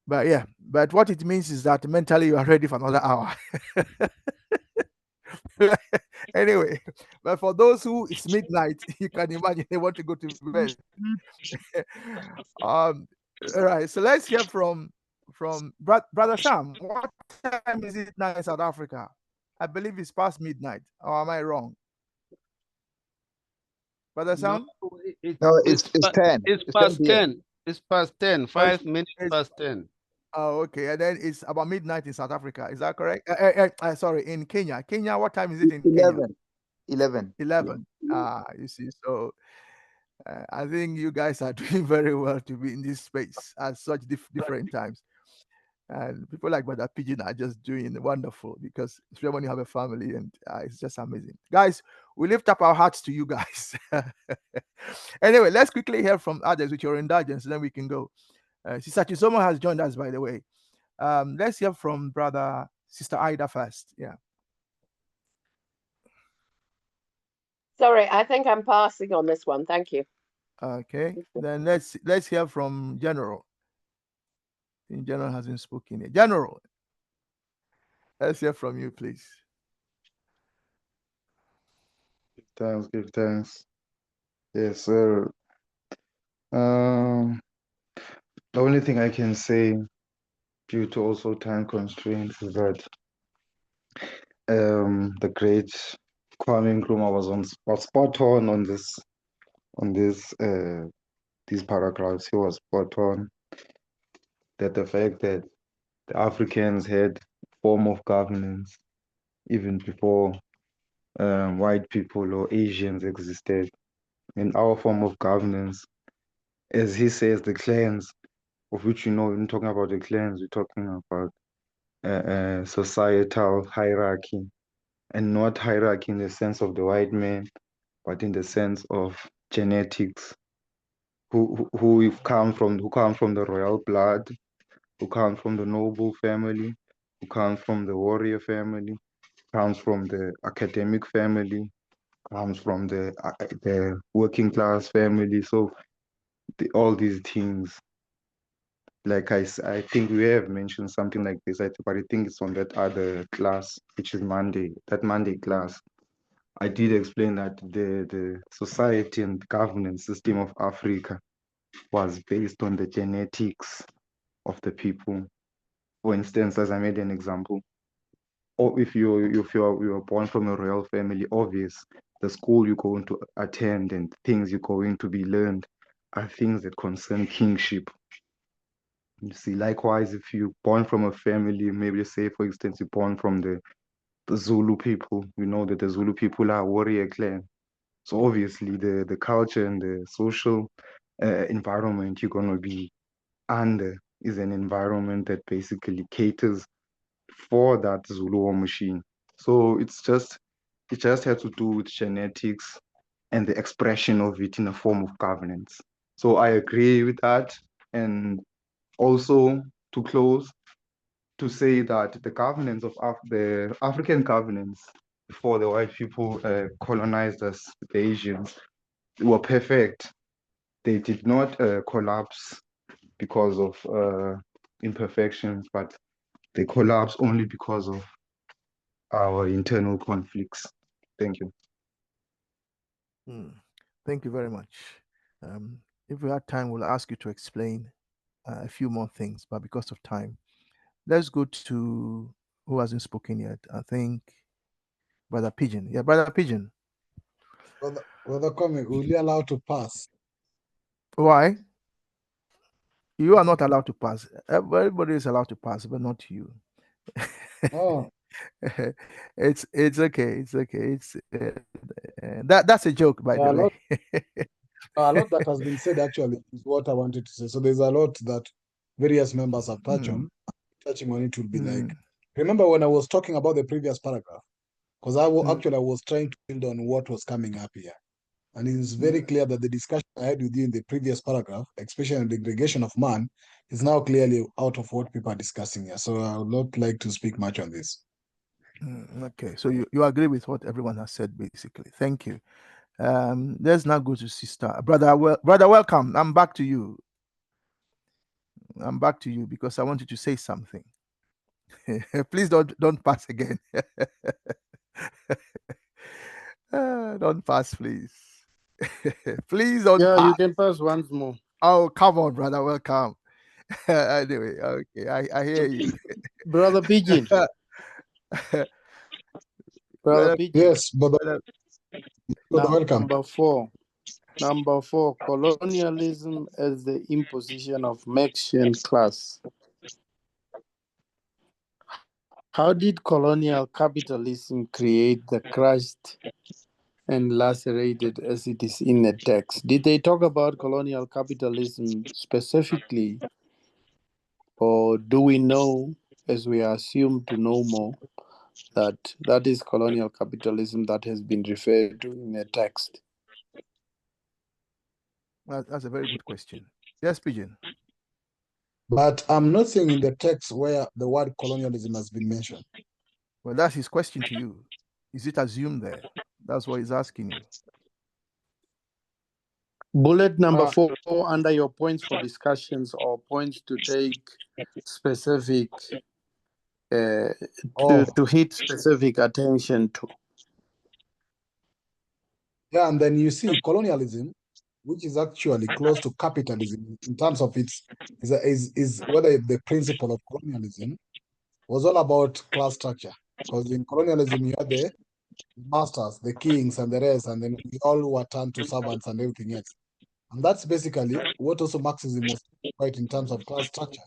But what it means is that mentally you are ready for another hour. Anyway, but for those who it's midnight, you can imagine they want to go to bed. All right, so let's hear from Brother Sam. What time is it now in South Africa? I believe it's past midnight, or am I wrong? Brother Sam? No, it's 10. It's past 10. It's past 10. 5 minutes past 10. Oh, okay. And then it's about midnight in South Africa. Is that correct? Sorry, in Kenya. Kenya, what time is it in 11. Kenya? 11. You see, so I think you guys are doing very well to be in this space at such different times. And people like Brother Pigeon are just doing wonderful, because especially when you have a family, and it's just amazing. Guys, we lift up our hearts to you guys. Anyway, let's quickly hear from others with your indulgence, then we can go. Sister Chisomo has joined us, by the way. Let's hear from Sister Ida first. Yeah. Sorry, I think I'm passing on this one. Thank you. Okay, then let's hear from General. General hasn't spoken yet. General, let's hear from you, please. Give thanks. Yes, sir. The only thing I can say, due to also time constraints, is that the great Kwame Nkrumah was spot on these paragraphs. He was spot on that the fact that the Africans had a form of governance even before white people or Asians existed. In our form of governance, as he says, the clans, of which when talking about the clans, we're talking about societal hierarchy, and not hierarchy in the sense of the white man, but in the sense of genetics. Who come from the royal blood, who come from the noble family, who comes from the warrior family, comes from the academic family, comes from the working class family. So all these things, like I think we have mentioned something like this, but I think it's on that other class, which is that Monday class. I did explain that the society and governance system of Africa was based on the genetics of the people. For instance, as I made an example, or if you are born from a royal family, obvious, the school you're going to attend and things you're going to be learned are things that concern kingship. You see, likewise, if you're born from a family, maybe say, for instance, you're born from the Zulu people, we know that the Zulu people are a warrior clan. So obviously the culture and the social environment you're going to be under is an environment that basically caters for that Zulu war machine. So it just has to do with genetics and the expression of it in a form of governance. So I agree with that. And also to close, to say that the governance of the African governance before the white people colonized us, the Asians, were perfect. They did not collapse because of imperfections, but they collapse only because of our internal conflicts. Thank you. Thank you very much. If we had time, we'll ask you to explain a few more things, but because of time, let's go to who hasn't spoken yet. I think Brother Pigeon. Yeah, Brother Pigeon. Brother Kwame, will you allow to pass? Why? You are not allowed to pass. Everybody is allowed to pass, but not you. Oh. It's okay. It's okay. It's that's a joke, by the way. A lot that has been said actually is what I wanted to say. So there's a lot that various members have touched on. Touching on it will be like, remember when I was talking about the previous paragraph, Because actually I was trying to build on what was coming up here. And it is very clear that the discussion I had with you in the previous paragraph, especially on the degradation of man, is now clearly out of what people are discussing here. So I would not like to speak much on this. Okay, so you agree with what everyone has said, basically. Thank you. Let's now go to sister. Brother, welcome. I'm back to you. I'm back to you because I wanted to say something. Please don't pass again. Don't pass, please. Please don't Yeah, pass. you can pass once more. Oh, come on, brother. Welcome. Anyway, okay, I hear you. Brother Pigeon. Brother Pigeon. Yes, brother. Welcome. Number four, colonialism as the imposition of Marxian class. How did colonial capitalism create the crushed and lacerated as it is in the text? Did they talk about colonial capitalism specifically, or do we know, as we are assumed to know more, that is colonial capitalism that has been referred to in the text? That's a very good question. Yes, Pigeon. But I'm not seeing in the text where the word colonialism has been mentioned. Well, that's his question to you. Is it assumed there? That's what he's asking you. Bullet number 4 under your points for discussions or points to take specific, to hit specific attention to. Yeah, and then you see colonialism, which is actually close to capitalism in terms of its is whether the principle of colonialism was all about class structure. Because in colonialism you had the masters, the kings, and the rest, and then we all were turned to servants and everything else. And that's basically what also Marxism was quite in terms of class structure.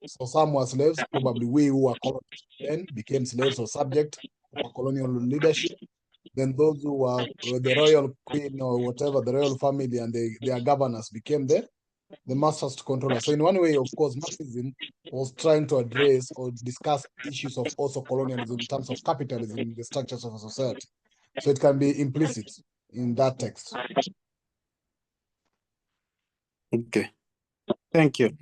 So some were slaves, probably we who were colonized then became slaves or subject of colonial leadership. Then those who were the royal queen or whatever, the royal family and their governors became the masters to control us. So in one way, of course, Marxism was trying to address or discuss issues of also colonialism in terms of capitalism in the structures of a society. So it can be implicit in that text. Okay. Thank you.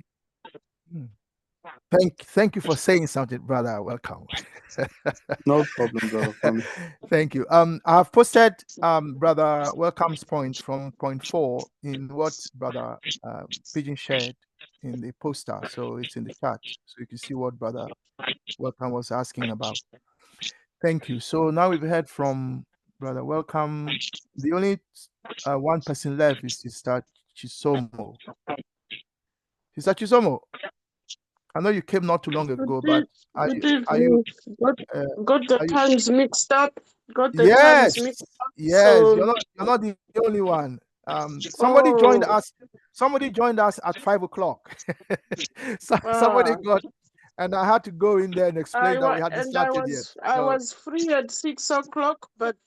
Thank you for saying something, brother. Welcome. No problem, brother. Thank you. I've posted brother Welcome's point from point 4 in what brother Pigeon shared in the poster. So it's in the chat. So you can see what brother Welcome was asking about. Thank you. So now we've heard from brother Welcome. The only one person left is Sister Chisomo. Sister Chisomo, I know you came not too long ago, but are you got the times mixed up? Got the yes, times mixed up. yes. So, You're not the only one. Somebody joined us. Somebody joined us at 5 o'clock. Somebody got, and I had to go in there and explain that we hadn't started yet. I was free at 6 o'clock, but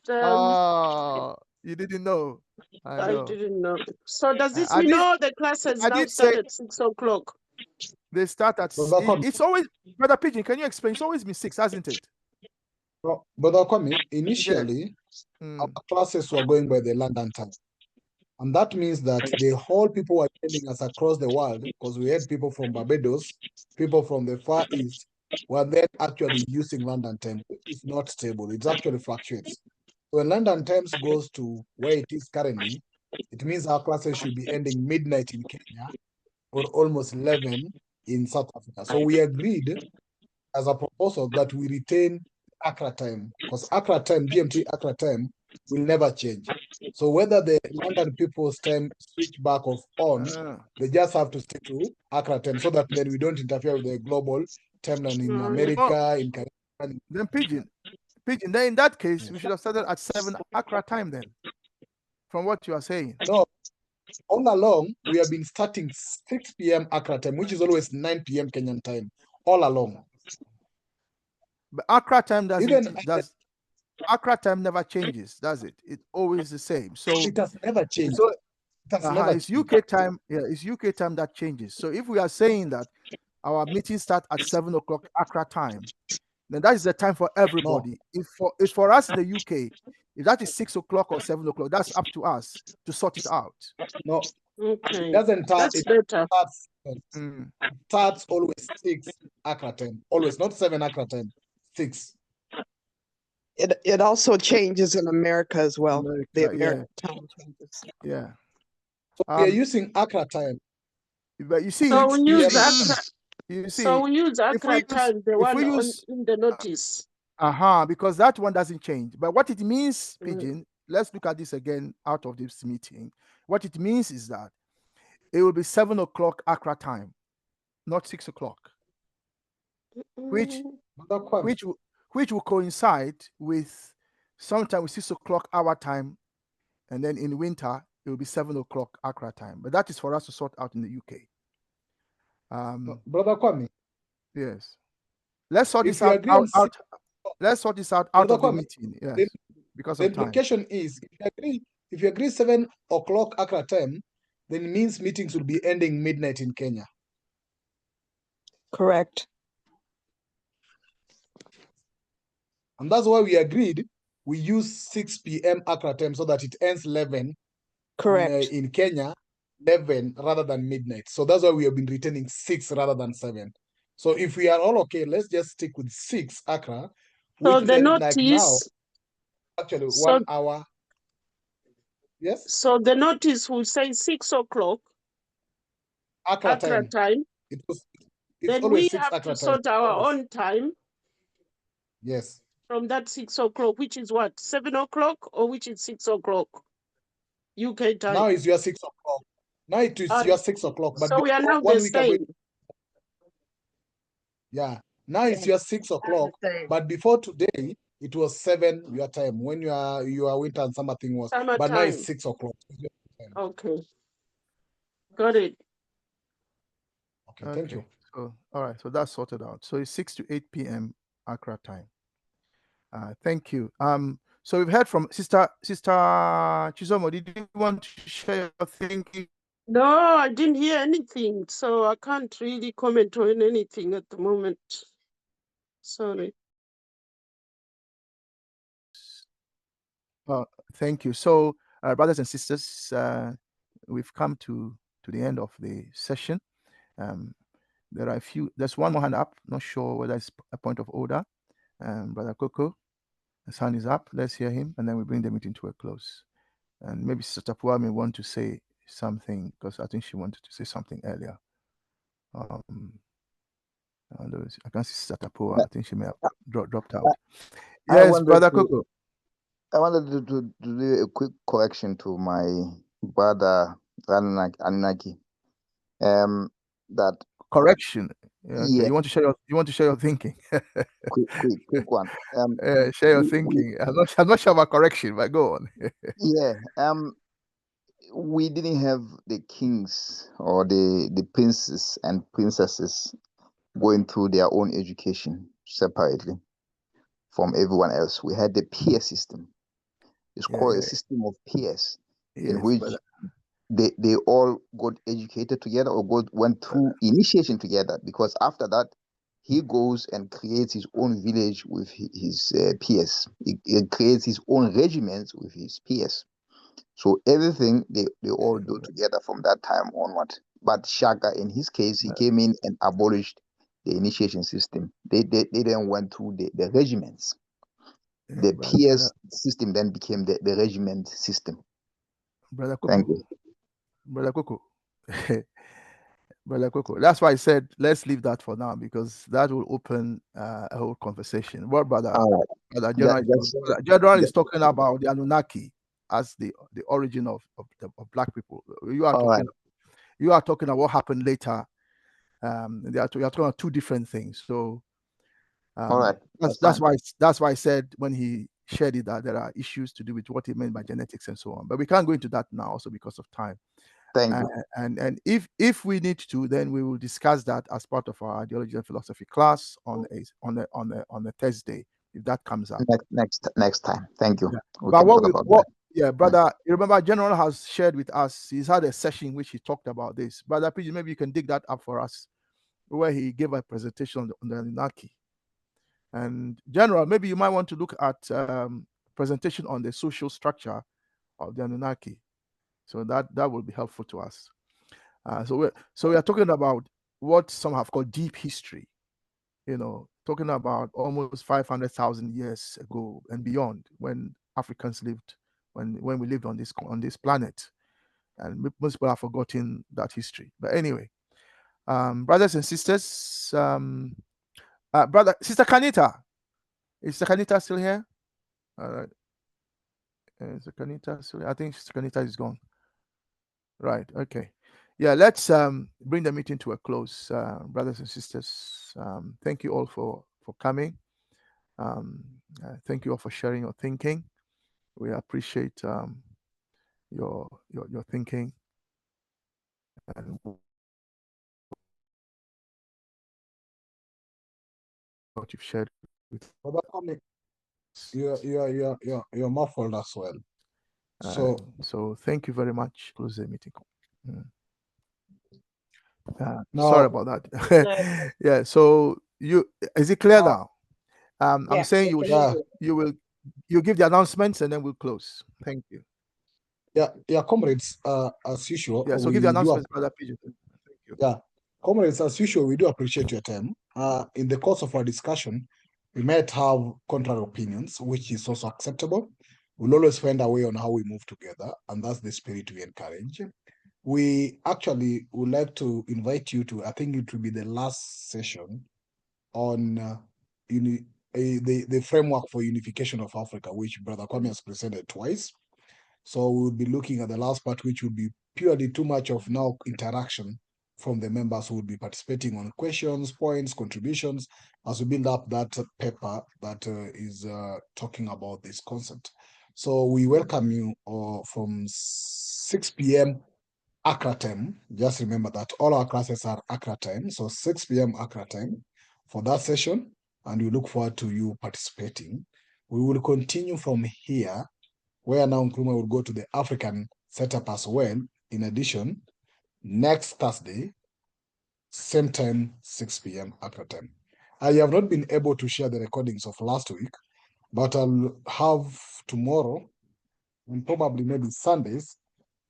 you didn't know. I didn't know. So does this mean all the classes I now did start say at 6 o'clock? they start at. It's always, Brother Pigeon. Can you explain? It's always been 6, hasn't it? Well, Brother Kwame, initially, our classes were going by the London time. And that means that the whole people were attending us across the world, because we had people from Barbados, people from the Far East, were then actually using London time, which is not stable. It actually fluctuates. So when London times goes to where it is currently, it means our classes should be ending midnight in Kenya or almost 11 in South Africa. So we agreed as a proposal that we retain Accra time, because Accra time, GMT Accra time, will never change. So whether the London people's time switch back or on, they just have to stick to Accra time so that then we don't interfere with the global timeline in America, in Caribbean. Then Pigeon, then in that case, we should have started at 7 Accra time then, from what you are saying. No, all along, we have been starting 6 p.m. Accra time, which is always 9 p.m. Kenyan time, all along. But Accra time Accra time never changes, does it? It's always the same. So it has never changed. So it's UK time. Yeah, it's UK time that changes. So if we are saying that our meetings start at 7 o'clock Accra time, then that is the time for everybody. No. If for us in the UK, if that is 6 o'clock or 7 o'clock, that's up to us to sort it out. No, okay. It doesn't start. That's better. It starts always 6 Accra time. Always, not 7 Accra time. 6. It also changes in America as well. America, the American time changes. Yeah. So we are using Accra time. But you see, so we use Accra. You see, so we use Accra time, the one in the notice. Because that one doesn't change. But what it means, Pigeon, let's look at this again out of this meeting. What it means is that it will be 7 o'clock Accra time, not 6 o'clock, which will coincide with sometime with 6 o'clock our time, and then in winter it will be 7 o'clock Accra time. But that is for us to sort out in the UK. Brother Kwame. Yes. Let's sort this out. Let's sort this out of the meeting. Yes. Because of time. The implication is if you agree 7 o'clock Accra time, then it means meetings will be ending midnight in Kenya. Correct. And that's why we agreed we use 6 p.m. Accra time so that it ends 11. Correct. In Kenya, 11 rather than midnight. So that's why we have been retaining 6 rather than 7. So if we are all okay, let's just stick with 6 Accra. So the notice, like now, actually 1 hour. Yes. So the notice will say 6 o'clock Accra time. Then we have to sort our own time. Yes. From that 6 o'clock, which is what, 7 o'clock, or which is 6 o'clock UK time? Now it's your 6 o'clock. Now it is your 6 o'clock. But so we are now the same. Yeah. Now it's your 6 o'clock. But before today, it was 7 your time when your winter and summer thing was. Summer but time. Now it's 6 o'clock. Okay. Got it. Okay, thank you. So, all right, so that's sorted out. So it's 6 to 8 p.m. Accra time. Thank you. So we've heard from Sister Chizomo. Did you want to share your thinking? No, I didn't hear anything, so I can't really comment on anything at the moment. Sorry. Thank you. So, brothers and sisters, we've come to the end of the session. There's one more hand up. Not sure whether it's a point of order. Brother Coco, his hand is up. Let's hear him, and then we bring the meeting to a close. And maybe Sister Tapua may want to say something, because I think she wanted to say something earlier. I can't see Sister Tapua. I think she may have dropped out. Yes, Brother Coco. I wanted to do a quick correction to my brother Anunnaki. That correction. Okay. Yeah. You want to share your thinking. quick one. Share your thinking. I'm not sure about correction, but go on. Yeah. We didn't have the kings or the princes and princesses going through their own education separately from everyone else. We had the peer system. It's called a system of peers, in which they all got educated together or went through initiation together, because after that he goes and creates his own village with his peers. He creates his own regiments with his peers. So everything they all do together from that time onward. But Shaka, in his case, he came in and abolished the initiation system. They then went through the regiments. The peers system then became the regiment system. Brother Coco. Thank you. Brother Coco. Brother Coco. That's why I said let's leave that for now, because that will open a whole conversation. What Brother General is talking about the Anunnaki as the origin of black people. You are talking about what happened later. You are talking about two different things. So all right. That's why I said when he shared it that there are issues to do with what he meant by genetics and so on. But we can't go into that now, also because of time. Thank you. And if we need to, then we will discuss that as part of our ideology and philosophy class on a Thursday, if that comes up. Next time. Thank you. Yeah. But brother, you remember General has shared with us, he's had a session in which he talked about this. Brother PG, maybe you can dig that up for us, where he gave a presentation on the Anunnaki. And General, maybe you might want to look at presentation on the social structure of the Anunnaki. So that will be helpful to us. So we are talking about what some have called deep history, talking about almost 500,000 years ago and beyond, when Africans lived, when we lived on this planet, and most people have forgotten that history. But anyway, brothers and sisters, Sister Kanita, is Sister Kanita still here? All right. Sister Kanita still here? I think Sister Kanita is gone. Right. Okay. Yeah. Let's bring the meeting to a close, brothers and sisters. Thank you all for coming. Thank you all for sharing your thinking. We appreciate your thinking and what you've shared with. You're muffled as well. So thank you very much. Close the meeting. No. Sorry about that. Yeah. So is it clear now? I'm saying you give the announcements and then we'll close. Thank you. Yeah, comrades, as usual. Yeah, so give the announcements, Brother PJ. Thank you. Yeah, comrades, as usual, we do appreciate your time. In the course of our discussion, we might have contrary opinions, which is also acceptable. We'll always find a way on how we move together, and that's the spirit we encourage. We actually would like to invite you to, I think it will be the last session on the framework for unification of Africa, which Brother Kwame has presented twice. So we'll be looking at the last part, which will be purely too much of now interaction from the members who will be participating on questions, points, contributions, as we build up that paper that is talking about this concept. So we welcome you from 6 p.m. Accra time. Just remember that all our classes are Accra time. So 6 p.m. Accra time for that session. And we look forward to you participating. We will continue from here, where now Nkrumah will go to the African setup as well. In addition, next Thursday, same time, 6 p.m. Accra time. I have not been able to share the recordings of last week, but I'll have tomorrow and probably maybe Sundays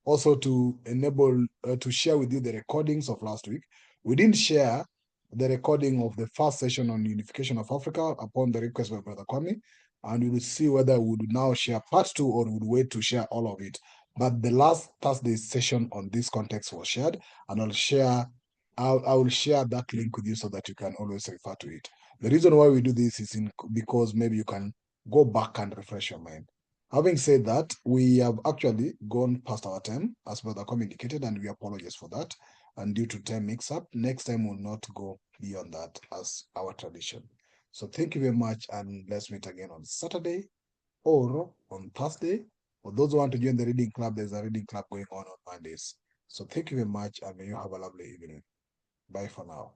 also to enable to share with you the recordings of last week. We didn't share the recording of the first session on unification of Africa upon the request by Brother Kwame, and we will see whether we would now share part 2 or would wait to share all of it. But the last Thursday's session on this context was shared, and I will share that link with you so that you can always refer to it. The reason why we do this is because maybe you can go back and refresh your mind. Having said that, we have actually gone past our time, as Brother Com indicated, and we apologize for that. And due to time mix-up, next time we'll not go beyond that as our tradition. So thank you very much, and let's meet again on Saturday or on Thursday. For those who want to join the reading club, there's a reading club going on Mondays. So thank you very much, and may you have a lovely evening. Bye for now.